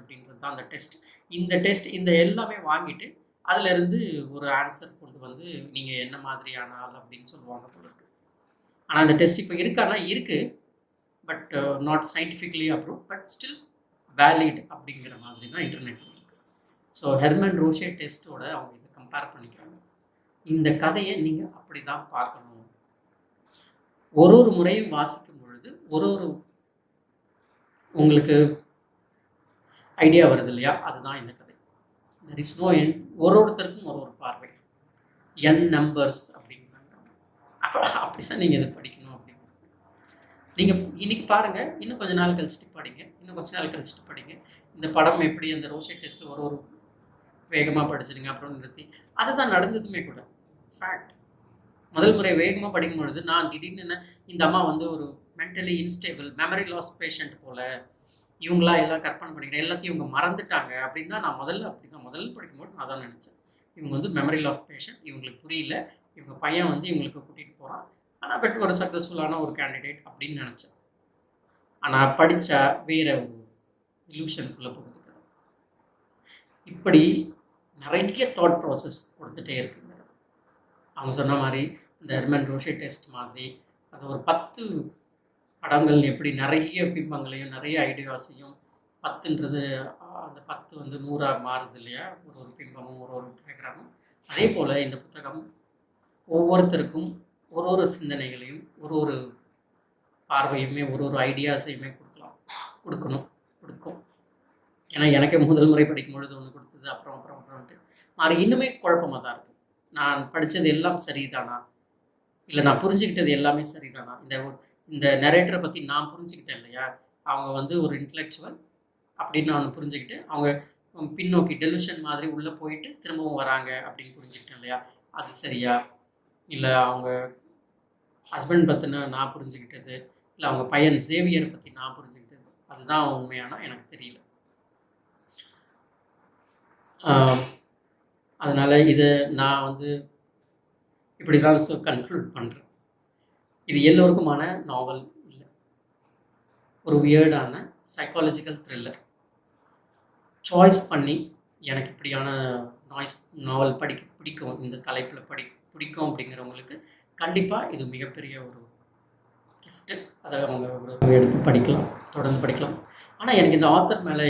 அப்படின்றது தான் அந்த டெஸ்ட். இந்த எல்லாமே வாங்கிட்டு அதிலிருந்து ஒரு ஆன்சர் கொண்டு வந்து நீங்கள் என்ன மாதிரியான ஆள் அப்படின்னு சொல்லுவாங்க போல இருக்கு. ஆனால் அந்த டெஸ்ட் இப்போ இருக்கானா இருக்குது, but not scientifically approve, but still valid அப்படிங்கிற மாதிரி தான் இன்டர்நெட் இருக்குது. ஸோ ஹெர்மன் ரோஷே டெஸ்ட்டோட அவங்க இதை கம்பேர் பண்ணிக்கிறாங்க. இந்த கதையை நீங்கள் அப்படி தான் பார்க்கணும். ஒரு முறையும் வாசிக்கும் பொழுது ஒரு உங்களுக்கு ஐடியா வருது இல்லையா, அதுதான் இந்த கதை. There is no end. ஒருத்தருக்கும் ஒரு பார்வை, என் நம்பர்ஸ் அப்படிங்கிறாங்க. அப்படிதான் நீங்கள் இதை படிக்கணும் அப்படிங்கிறாங்க. நீங்கள் இன்னைக்கு பாருங்கள், இன்னும் கொஞ்ச நாள் கழிச்சுட்டு படிங்க, இந்த படம் எப்படி அந்த ரோஷே டெஸ்ட்டில் ஒரு வேகமாக படிச்சிருங்க அப்புறம் நிறுத்தி. அதுதான் நடந்ததுமே கூட ஃபேக்ட். முதல் முறை வேகமாக படிக்கும் பொழுது நான் திடீர்னு இந்த அம்மா வந்து ஒரு mentally instable, memory loss patient போல், இவங்களா எல்லாம் கற்பனை பண்ணிக்கிறேன், எல்லாத்தையும் இவங்க மறந்துட்டாங்க அப்படின்னு தான் நான் முதல்ல படிக்கும்போது நான் தான் நினச்சேன். இவங்க வந்து மெமரி லாஸ் பேஷண்ட், இவங்களுக்கு புரியல, இவங்க பையன் வந்து இவங்களுக்கு கூட்டிகிட்டு போகிறான், ஆனால் பெட் ஒரு சக்ஸஸ்ஃபுல்லான ஒரு கேண்டிடேட் அப்படின்னு நினச்சேன். ஆனால் படித்தா வேற ஒரு இலூஷனுக்குள்ளே போகிறதுக்கு இப்படி நிறைய தாட் ப்ராசஸ் கொடுத்துட்டே இருக்குங்க. அவங்க சொன்ன மாதிரி இந்த ஹெர்மன் ரோஷே டெஸ்ட் மாதிரி அது ஒரு 10 படங்கள் எப்படி நிறைய பிம்பங்களையும் நிறைய ஐடியாஸையும், 10ன்றது அந்த 10 வந்து 100ஆக மாறுது இல்லையா, ஒரு பிம்பமும் ஒரு டயக்ராமும். அதே போல் இந்த புத்தகம் ஒவ்வொருத்தருக்கும் ஒரு சிந்தனைகளையும் ஒரு பார்வையுமே ஒரு ஐடியாஸையுமே கொடுக்கும். ஏன்னா எனக்கு முதல் முறை படிக்கும்பொழுது ஒன்று கொடுத்தது, அப்புறம்ட்டு மாறி இன்னுமே குழப்பமாக தான் இருக்குது. நான் படித்தது எல்லாம் சரிதானா, இல்லை நான் புரிஞ்சுக்கிட்டது எல்லாமே சரிதானா, இந்த நரேட்டரை பற்றி நான் புரிஞ்சுக்கிட்டேன் இல்லையா, அவங்க வந்து ஒரு இன்டலெக்சுவல் அப்படின்னு நான் புரிஞ்சுக்கிட்டு அவங்க பின்னோக்கி டெலியூஷன் மாதிரி உள்ளே போயிட்டு திரும்பவும் வராங்க அப்படின்னு புரிஞ்சுக்கிட்டேன் இல்லையா, அது சரியா, இல்லை அவங்க ஹஸ்பண்ட் பற்றின நான் புரிஞ்சுக்கிட்டது, இல்லை அவங்க பையன் சேவியரை பற்றி நான் புரிஞ்சுக்கிட்டது, அதுதான் உண்மையானா எனக்கு தெரியல. அதனால் இதை நான் வந்து இப்படி தான் கன்க்ளூட் பண்ணுறேன். இது எல்லோருக்குமான நாவல் இல்லை. ஒரு வியர்டான சைக்காலஜிக்கல் த்ரில்லர். சாய்ஸ் பண்ணி எனக்கு இப்படியான நாவல் படிக்க பிடிக்கும், இந்த தலைப்பில் பிடிக்கும் அப்படிங்கிறவங்களுக்கு கண்டிப்பாக இது மிகப்பெரிய ஒரு கிஃப்ட்டு. அதை அவங்க எடுத்து படிக்கலாம், தொடர்ந்து படிக்கலாம். ஆனால் எனக்கு இந்த ஆத்தர் மேலே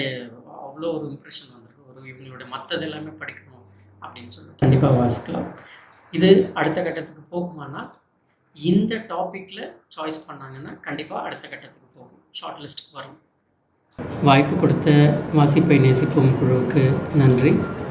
அவ்வளோ ஒரு இம்ப்ரெஷன் வந்திருக்கு. இவங்களுடைய மற்றது எல்லாமே படிக்கணும் அப்படின்னு சொல்லிட்டு கண்டிப்பாக வாசிக்கலாம். இது அடுத்த கட்டத்துக்கு போகுமானால் இந்த டாப்பிக்கில் சாய்ஸ் பண்ணாங்கன்னா கண்டிப்பாக அடுத்த கட்டத்துக்கு போகும், ஷார்ட் லிஸ்ட்டுக்கு வரும். வாய்ப்பு கொடுத்த வாசிப்பை நேசிப்போம் குழுவுக்கு நன்றி.